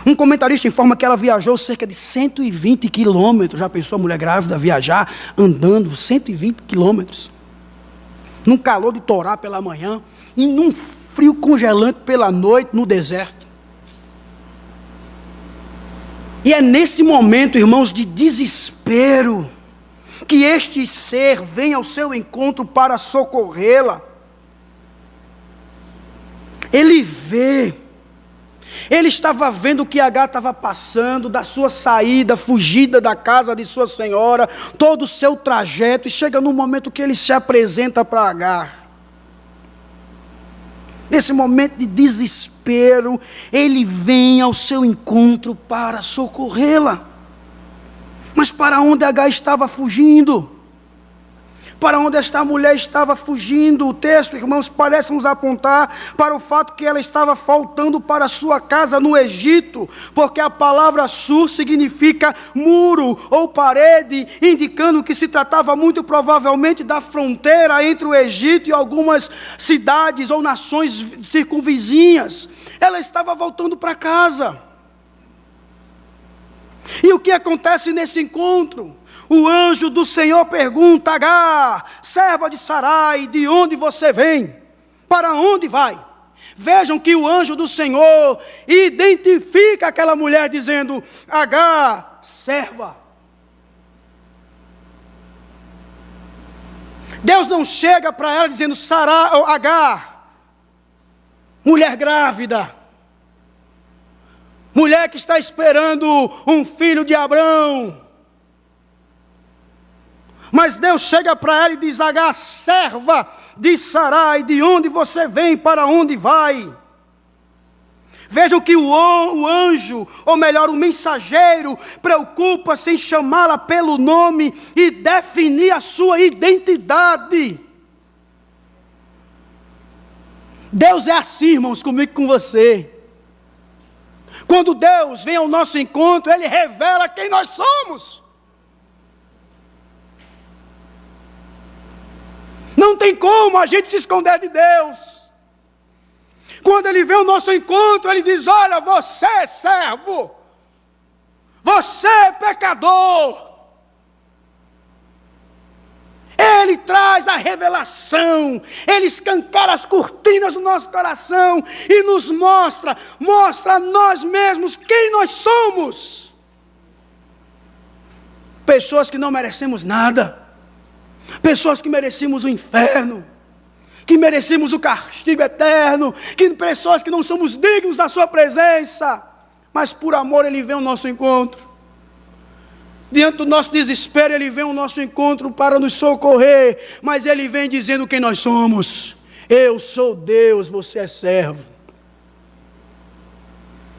Um comentarista informa que ela viajou cerca de 120 quilômetros. Já pensou a mulher grávida viajar, andando 120 quilômetros? Num calor de Torá pela manhã, e num frio congelante pela noite, no deserto. E é nesse momento, irmãos, de desespero, que este ser vem ao seu encontro para socorrê-la. Ele vê, ele estava vendo o que Agar estava passando, da sua saída, fugida da casa de sua senhora, todo o seu trajeto, e chega no momento que ele se apresenta para Agar. Nesse momento de desespero, ele vem ao seu encontro para socorrê-la. Mas para onde Agar estava fugindo? Para onde esta mulher estava fugindo? O texto, irmãos, parece nos apontar para o fato que ela estava faltando para sua casa no Egito, porque a palavra sur significa muro ou parede, indicando que se tratava muito provavelmente da fronteira entre o Egito e algumas cidades ou nações circunvizinhas. Ela estava voltando para casa. E o que acontece nesse encontro? O anjo do Senhor pergunta: Agar, serva de Sarai, de onde você vem? Para onde vai? Vejam que o anjo do Senhor identifica aquela mulher dizendo: Agar, serva. Deus não chega para ela dizendo: Sarai, ou Agar, mulher grávida, mulher que está esperando um filho de Abrão. Mas Deus chega para ela e diz: Agar, serva de Sarai, de onde você vem, para onde vai? Vejam que o anjo, ou melhor, o mensageiro, preocupa-se em chamá-la pelo nome e definir a sua identidade. Deus é assim, irmãos, comigo e com você. Quando Deus vem ao nosso encontro, Ele revela quem nós somos. Não tem como a gente se esconder de Deus. Quando Ele vem ao nosso encontro, Ele diz: olha, você é servo, você é pecador. Ele traz a revelação, Ele escancara as cortinas do nosso coração e nos mostra a nós mesmos quem nós somos. Pessoas que não merecemos nada, pessoas que merecemos o inferno, que merecemos o castigo eterno, pessoas que não somos dignos da sua presença, mas por amor Ele vem ao nosso encontro. Diante do nosso desespero, Ele vem ao nosso encontro para nos socorrer, mas Ele vem dizendo quem nós somos. Eu sou Deus, você é servo.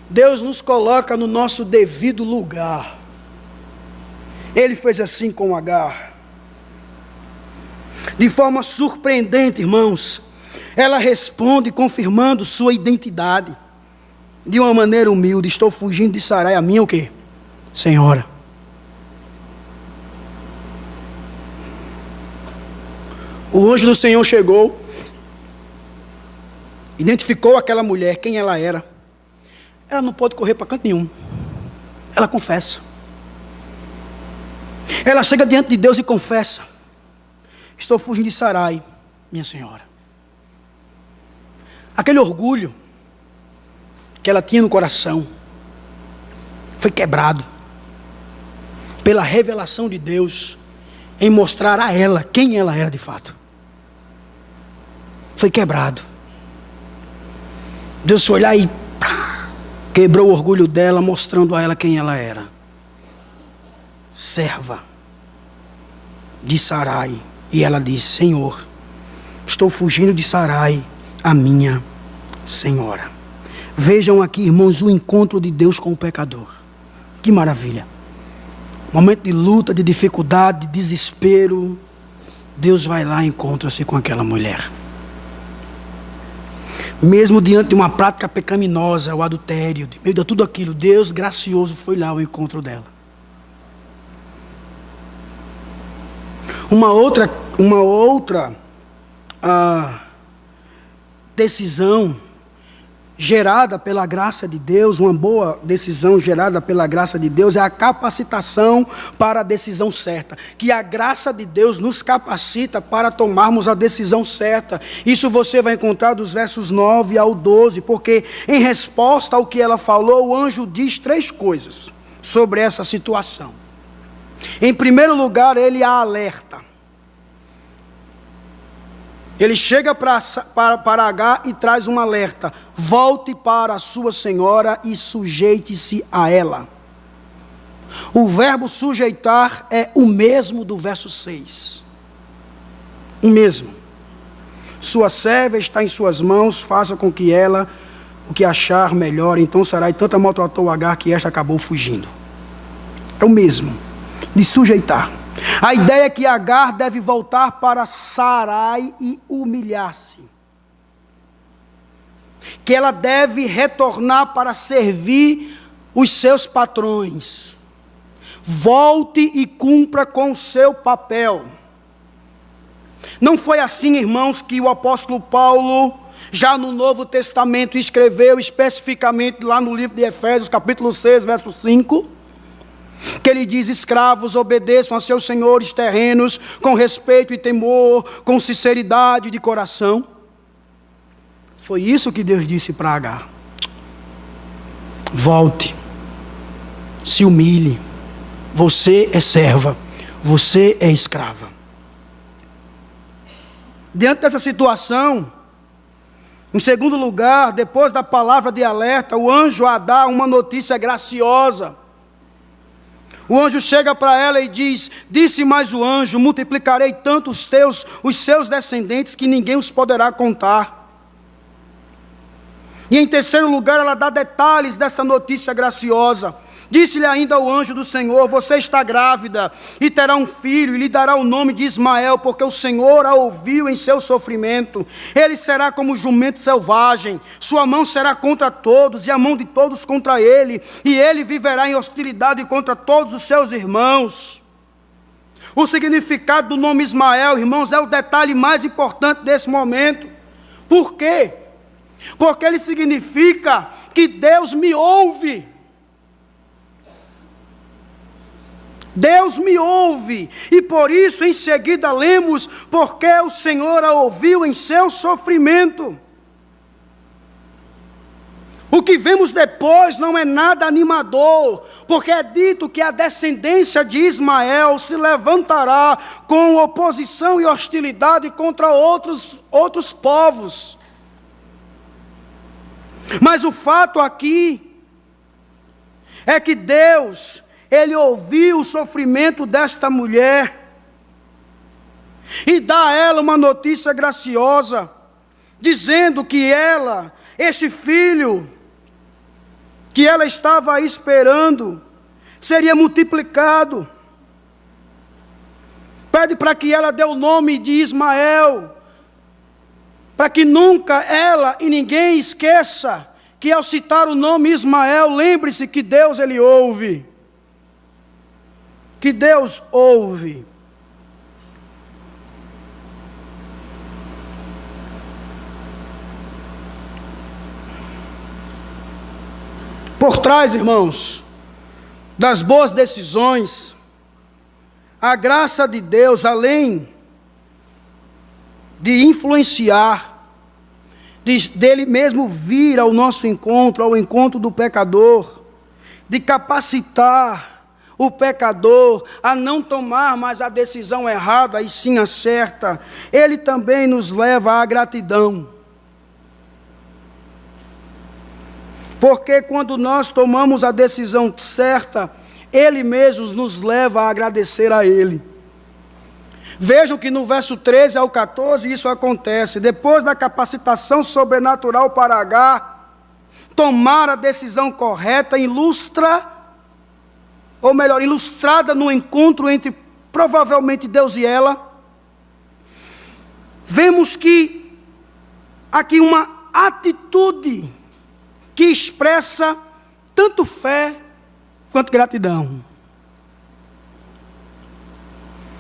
Deus nos coloca no nosso devido lugar. Ele fez assim com Agar. De forma surpreendente, irmãos, ela responde confirmando sua identidade. De uma maneira humilde: estou fugindo de Sarai, a minha o quê? Senhora. O anjo do Senhor chegou, identificou aquela mulher, quem ela era. Ela não pode correr para canto nenhum. Ela confessa. Ela chega diante de Deus e confessa: estou fugindo de Sarai, minha senhora. Aquele orgulho que ela tinha no coração foi quebrado. pela revelação de Deus, em mostrar a ela quem ela era de fato. Foi quebrado. Deus foi lá e quebrou o orgulho dela, mostrando a ela quem ela era. Serva de Sarai. E ela disse: Senhor, estou fugindo de Sarai, a minha senhora. Vejam aqui, irmãos, o encontro de Deus com o pecador. Que maravilha. Momento de luta, de dificuldade, de desespero, Deus vai lá e encontra-se com aquela mulher. Mesmo diante de uma prática pecaminosa, o adultério, de meio de tudo aquilo, Deus gracioso foi lá ao encontro dela. Uma outra decisão gerada pela graça de Deus, uma boa decisão gerada pela graça de Deus, é a capacitação para a decisão certa. Que a graça de Deus nos capacita para tomarmos a decisão certa. Isso você vai encontrar dos versos 9 ao 12, porque em resposta ao que ela falou, o anjo diz 3 coisas sobre essa situação. Em primeiro lugar, ele a alerta. Ele chega para Agar e traz um alerta: volte para a sua senhora e sujeite-se a ela. O verbo sujeitar é o mesmo do verso 6. O mesmo. Sua serva está em suas mãos, faça com que ela o que achar melhor. Então Sarai tanto maltratou Agar que esta acabou fugindo. É o mesmo, de sujeitar. A ideia é que Agar deve voltar para Sarai e humilhar-se. Que ela deve retornar para servir os seus patrões. Volte e cumpra com o seu papel. Não foi assim, irmãos, que o apóstolo Paulo, já no Novo Testamento, escreveu especificamente lá no livro de Efésios, capítulo 6, verso 5, que ele diz: escravos, obedeçam a seus senhores terrenos com respeito e temor, com sinceridade de coração. Foi isso que Deus disse para Agar: volte, se humilhe, você é serva, você é escrava. Diante dessa situação, em segundo lugar, depois da palavra de alerta, o anjo a dá uma notícia graciosa. O anjo chega para ela e diz: disse mais o anjo, multiplicarei tanto os seus descendentes, que ninguém os poderá contar. E em terceiro lugar, ela dá detalhes desta notícia graciosa. Disse-lhe ainda o anjo do Senhor: você está grávida e terá um filho, e lhe dará o nome de Ismael, porque o Senhor a ouviu em seu sofrimento. Ele será como jumento selvagem, sua mão será contra todos, e a mão de todos contra ele, e ele viverá em hostilidade contra todos os seus irmãos. O significado do nome Ismael, irmãos, é o detalhe mais importante desse momento. Por quê? Porque ele significa que Deus me ouve. Deus me ouve, e por isso em seguida lemos: porque o Senhor a ouviu em seu sofrimento. O que vemos depois não é nada animador, porque é dito que a descendência de Ismael se levantará com oposição e hostilidade contra outros povos. Mas o fato aqui é que Deus, Ele ouviu o sofrimento desta mulher e dá a ela uma notícia graciosa, dizendo que este filho que ela estava esperando, seria multiplicado. Pede para que ela dê o nome de Ismael, para que nunca ela e ninguém esqueça que ao citar o nome Ismael, lembre-se que Deus, Ele ouve. Que Deus ouve. Por trás, irmãos, das boas decisões, a graça de Deus, além de influenciar, dele mesmo vir ao nosso encontro, ao encontro do pecador, de capacitar o pecador a não tomar mais a decisão errada e sim a certa, Ele também nos leva à gratidão. Porque quando nós tomamos a decisão certa, Ele mesmo nos leva a agradecer a Ele. Vejam que no verso 13 ao 14 isso acontece. Depois da capacitação sobrenatural para Agar tomar a decisão correta, ilustrada no encontro entre provavelmente Deus e ela, vemos que aqui uma atitude que expressa tanto fé quanto gratidão.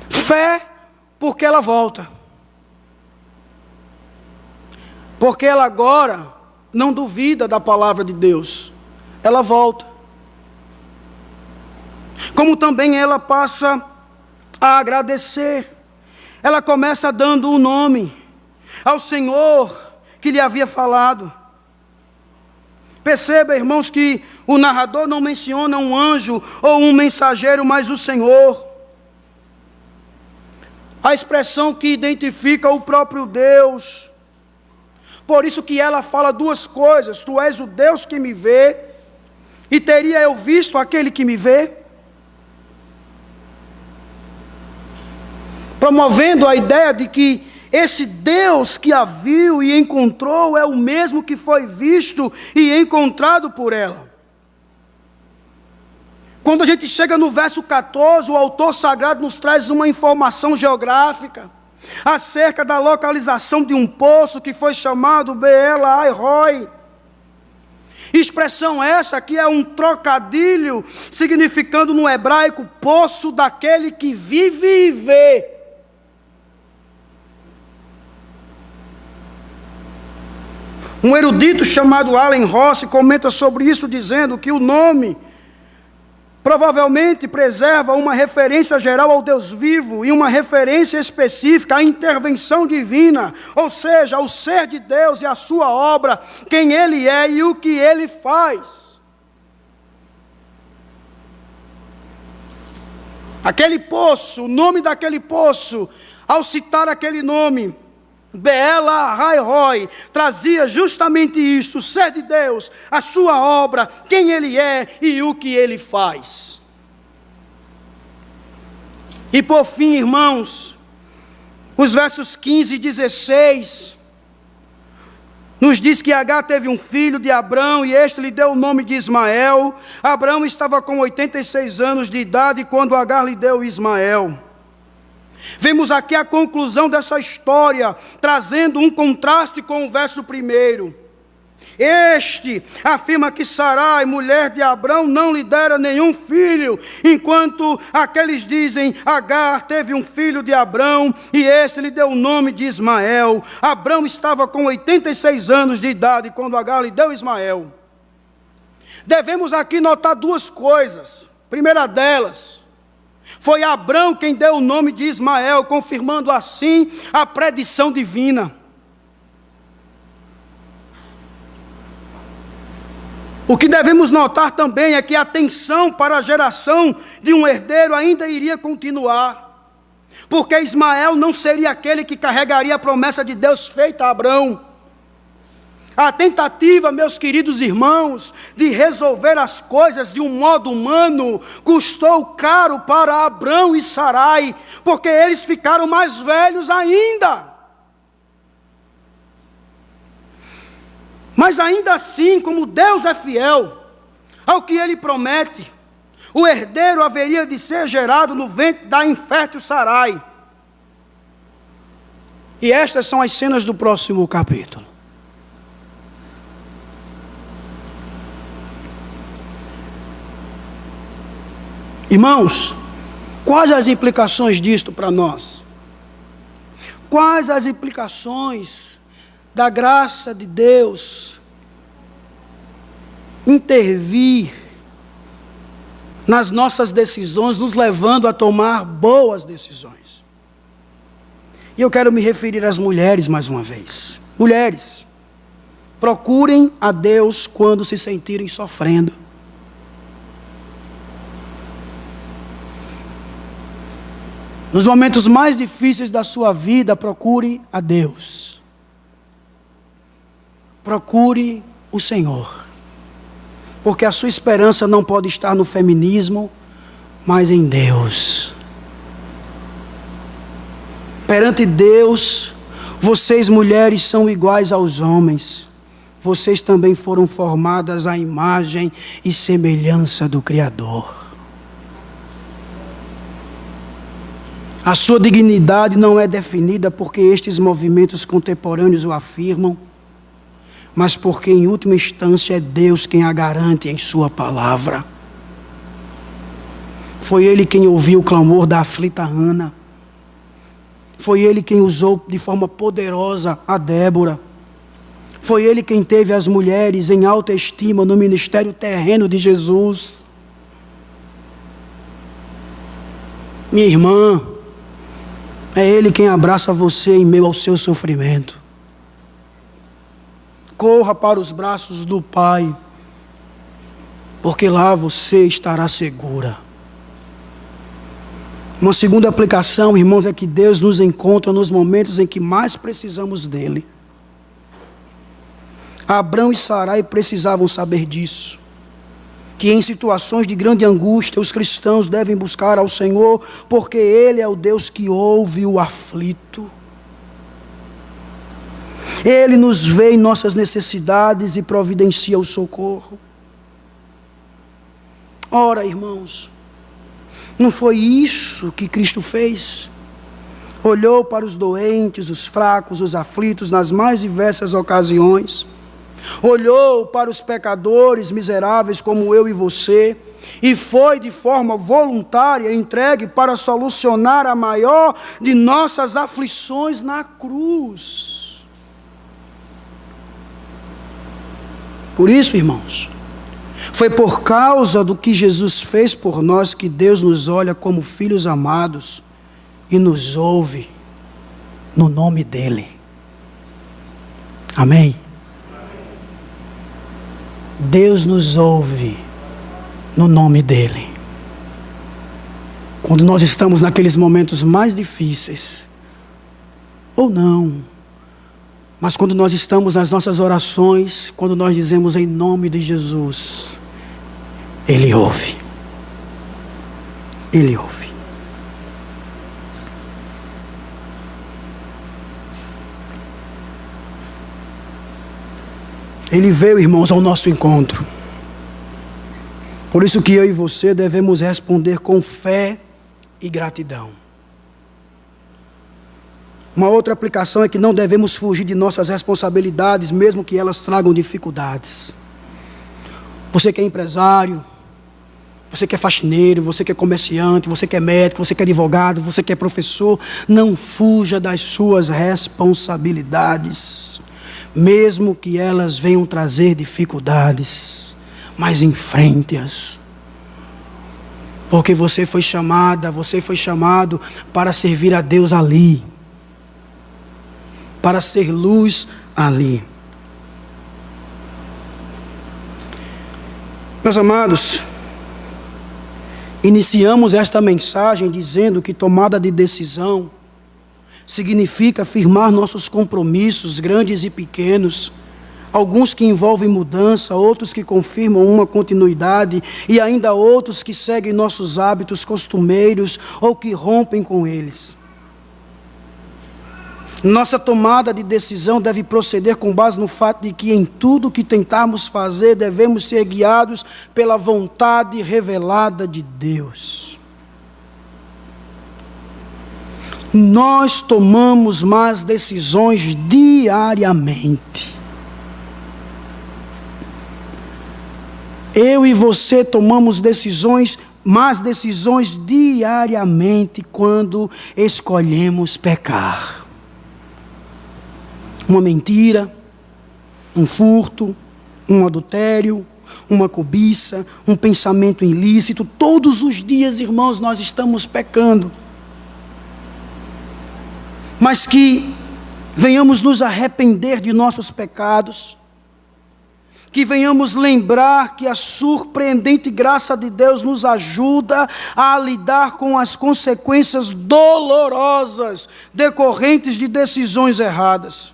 Fé porque ela volta. Porque ela agora não duvida da palavra de Deus. Ela volta. Como também ela passa a agradecer. Ela começa dando o nome ao Senhor que lhe havia falado. Perceba, irmãos, que o narrador não menciona um anjo ou um mensageiro, mas o Senhor. A expressão que identifica o próprio Deus. Por isso que ela fala duas coisas: tu és o Deus que me vê, e teria eu visto aquele que me vê? Promovendo a ideia de que esse Deus que a viu e encontrou é o mesmo que foi visto e encontrado por ela. Quando a gente chega no verso 14, o autor sagrado nos traz uma informação geográfica acerca da localização de um poço que foi chamado Beer Lahai Roi. Expressão essa que é um trocadilho, significando no hebraico, poço daquele que vive e vê. Um erudito chamado Allen Rossi comenta sobre isso, dizendo que o nome provavelmente preserva uma referência geral ao Deus vivo e uma referência específica à intervenção divina, ou seja, ao ser de Deus e a sua obra, quem Ele é e o que Ele faz. Aquele poço, o nome daquele poço, ao citar aquele nome, Beer Lahai Roi, trazia justamente isso: o ser de Deus, a sua obra, quem Ele é e o que Ele faz. E por fim, irmãos, os versos 15 e 16, nos diz que Agar teve um filho de Abrão, e este lhe deu o nome de Ismael. Abrão estava com 86 anos de idade quando Agar lhe deu Ismael. Vemos aqui a conclusão dessa história, trazendo um contraste com o verso 1. Este afirma que Sarai, mulher de Abrão, não lhe dera nenhum filho, enquanto aqueles dizem, Agar teve um filho de Abrão, e este lhe deu o nome de Ismael. Abrão estava com 86 anos de idade quando Agar lhe deu Ismael. Devemos aqui notar duas coisas. Primeira delas, foi Abrão quem deu o nome de Ismael, confirmando assim a predição divina. O que devemos notar também é que a tensão para a geração de um herdeiro ainda iria continuar, porque Ismael não seria aquele que carregaria a promessa de Deus feita a Abrão. A tentativa, meus queridos irmãos, de resolver as coisas de um modo humano, custou caro para Abrão e Sarai, porque eles ficaram mais velhos ainda. Mas ainda assim, como Deus é fiel ao que Ele promete, o herdeiro haveria de ser gerado no ventre da infértil Sarai. E estas são as cenas do próximo capítulo. Irmãos, quais as implicações disto para nós? Quais as implicações da graça de Deus intervir nas nossas decisões, nos levando a tomar boas decisões? E eu quero me referir às mulheres mais uma vez. Mulheres, procurem a Deus quando se sentirem sofrendo. Nos momentos mais difíceis da sua vida, procure a Deus. Procure o Senhor. Porque a sua esperança não pode estar no feminismo, mas em Deus. Perante Deus, vocês mulheres são iguais aos homens. Vocês também foram formadas à imagem e semelhança do Criador. A sua dignidade não é definida porque estes movimentos contemporâneos o afirmam, mas porque em última instância é Deus quem a garante em sua palavra. Foi Ele quem ouviu o clamor da aflita Ana. Foi Ele quem usou de forma poderosa a Débora. Foi Ele quem teve as mulheres em alta estima no ministério terreno de Jesus. Minha irmã, é Ele quem abraça você em meio ao seu sofrimento. Corra para os braços do Pai, porque lá você estará segura. Uma segunda aplicação, irmãos, é que Deus nos encontra nos momentos em que mais precisamos dEle. Abrão e Sarai precisavam saber disso. Que em situações de grande angústia, os cristãos devem buscar ao Senhor, porque Ele é o Deus que ouve o aflito. Ele nos vê em nossas necessidades e providencia o socorro. Ora, irmãos, não foi isso que Cristo fez? Olhou para os doentes, os fracos, os aflitos nas mais diversas ocasiões. Olhou para os pecadores miseráveis como eu e você, e foi de forma voluntária entregue para solucionar a maior de nossas aflições na cruz. Por isso, irmãos, foi por causa do que Jesus fez por nós que Deus nos olha como filhos amados e nos ouve no nome dEle. Amém? Deus nos ouve no nome dEle. Quando nós estamos naqueles momentos mais difíceis, ou não, mas quando nós estamos nas nossas orações, quando nós dizemos em nome de Jesus, Ele ouve. Ele ouve. Ele veio, irmãos, ao nosso encontro. Por isso que eu e você devemos responder com fé e gratidão. Uma outra aplicação é que não devemos fugir de nossas responsabilidades, mesmo que elas tragam dificuldades. Você que é empresário, você que é faxineiro, você que é comerciante, você que é médico, você que é advogado, você que é professor, não fuja das suas responsabilidades, mesmo que elas venham trazer dificuldades, mas enfrente-as. Porque você foi chamado para servir a Deus ali, para ser luz ali. Meus amados, iniciamos esta mensagem dizendo que tomada de decisão significa firmar nossos compromissos, grandes e pequenos, alguns que envolvem mudança, outros que confirmam uma continuidade e ainda outros que seguem nossos hábitos costumeiros ou que rompem com eles. Nossa tomada de decisão deve proceder com base no fato de que em tudo que tentarmos fazer devemos ser guiados pela vontade revelada de Deus. Nós tomamos más decisões diariamente. Eu e você tomamos más decisões diariamente quando escolhemos pecar. Uma mentira, um furto, um adultério, uma cobiça, um pensamento ilícito. Todos os dias, irmãos, nós estamos pecando. Mas que venhamos nos arrepender de nossos pecados, que venhamos lembrar que a surpreendente graça de Deus nos ajuda a lidar com as consequências dolorosas decorrentes de decisões erradas.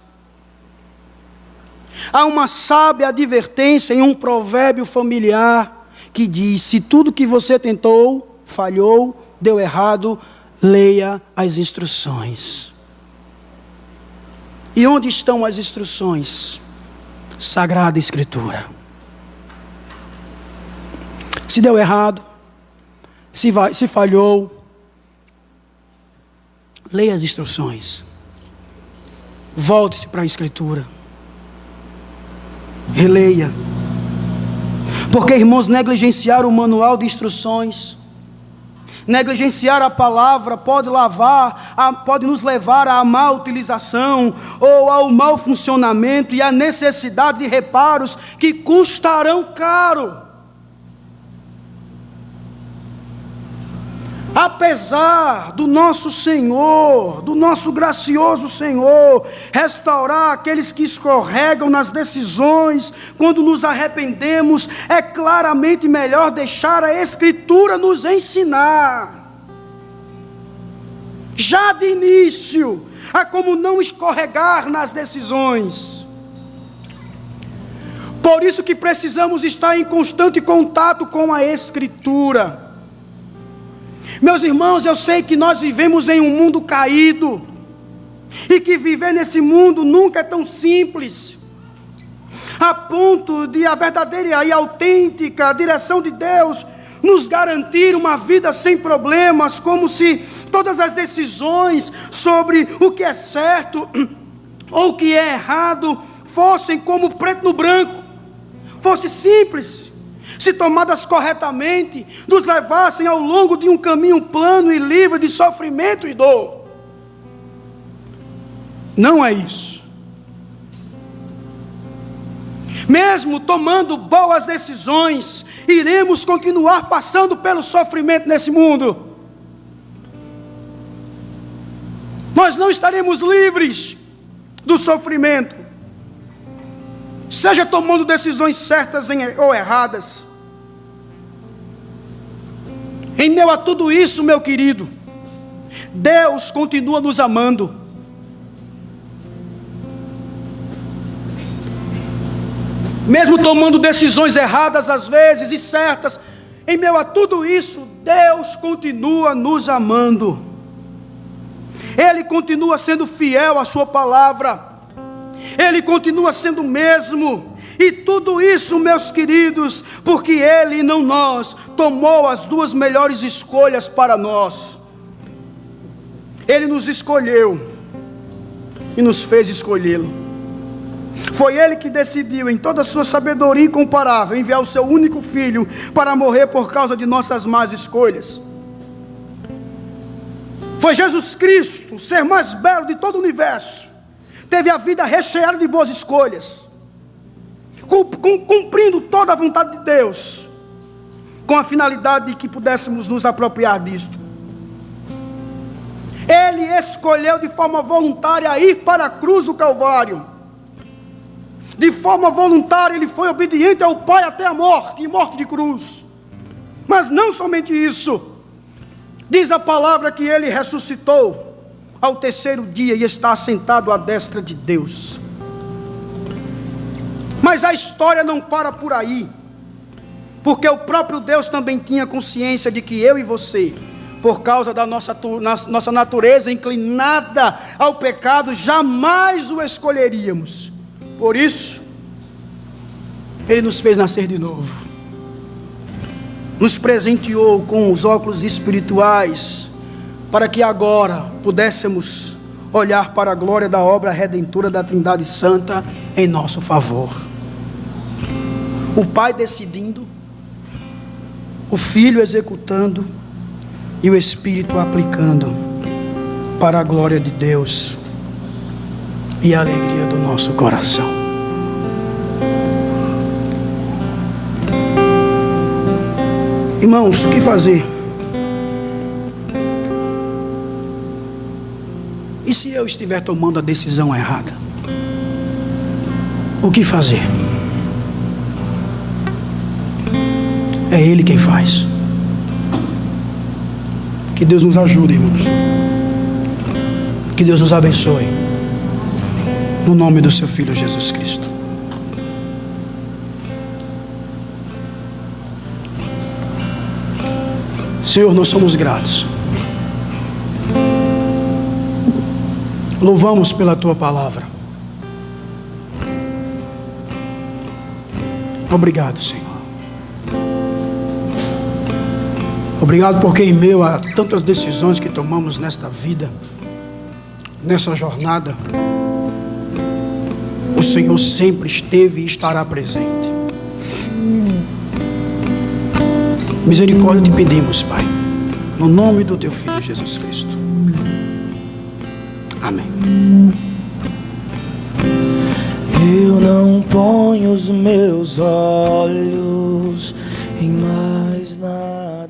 Há uma sábia advertência em um provérbio familiar que diz: se tudo que você tentou, falhou, deu errado, leia as instruções. E onde estão as instruções? Sagrada Escritura. Se deu errado, se falhou, leia as instruções. Volte-se para a Escritura. Releia. Porque, irmãos, negligenciar o manual de instruções, negligenciar a palavra pode nos levar à má utilização ou ao mau funcionamento e à necessidade de reparos que custarão caro. Apesar do nosso Senhor, do nosso gracioso Senhor, restaurar aqueles que escorregam nas decisões, quando nos arrependemos, é claramente melhor deixar a Escritura nos ensinar. Já de início, a como não escorregar nas decisões. Por isso que precisamos estar em constante contato com a Escritura. Meus irmãos, eu sei que nós vivemos em um mundo caído, e que viver nesse mundo nunca é tão simples, a ponto de a verdadeira e autêntica direção de Deus nos garantir uma vida sem problemas, como se todas as decisões sobre o que é certo ou o que é errado fossem como preto no branco, fosse simples. Se tomadas corretamente, nos levassem ao longo de um caminho plano e livre de sofrimento e dor. Não é isso. Mesmo tomando boas decisões, iremos continuar passando pelo sofrimento nesse mundo. Nós não estaremos livres do sofrimento, seja tomando decisões certas ou erradas. Em meio a tudo isso, meu querido, Deus continua nos amando. Mesmo tomando decisões erradas às vezes e certas, em meio a tudo isso, Deus continua nos amando. Ele continua sendo fiel à sua palavra. Ele continua sendo o mesmo. E tudo isso, meus queridos, porque Ele e não nós tomou as duas melhores escolhas para nós. Ele nos escolheu e nos fez escolhê-lo. Foi Ele que decidiu, em toda a sua sabedoria incomparável, enviar o seu único Filho para morrer por causa de nossas más escolhas. Foi Jesus Cristo, o ser mais belo de todo o universo, teve a vida recheada de boas escolhas, cumprindo toda a vontade de Deus, com a finalidade de que pudéssemos nos apropriar disto. Ele escolheu de forma voluntária ir para a cruz do Calvário. De forma voluntária ele foi obediente ao Pai até a morte, e morte de cruz. Mas não somente isso, diz a palavra que ele ressuscitou ao terceiro dia e está assentado à destra de Deus. Mas a história não para por aí, porque o próprio Deus também tinha consciência de que eu e você, por causa da nossa natureza inclinada ao pecado, jamais o escolheríamos. Por isso, Ele nos fez nascer de novo, nos presenteou com os óculos espirituais, para que agora pudéssemos olhar para a glória da obra redentora da Trindade Santa em nosso favor. O Pai decidindo, o Filho executando e o Espírito aplicando para a glória de Deus e a alegria do nosso coração. Irmãos, o que fazer? E se eu estiver tomando a decisão errada? O que fazer? É Ele quem faz. Que Deus nos ajude, irmãos. Que Deus nos abençoe. No nome do seu Filho Jesus Cristo. Senhor, nós somos gratos. Louvamos pela Tua palavra. Obrigado, Senhor. Obrigado porque em meio a tantas decisões que tomamos nesta vida, nessa jornada, o Senhor sempre esteve e estará presente. Misericórdia te pedimos, Pai, no nome do Teu Filho Jesus Cristo. Amém. Eu não ponho os meus olhos em mais nada.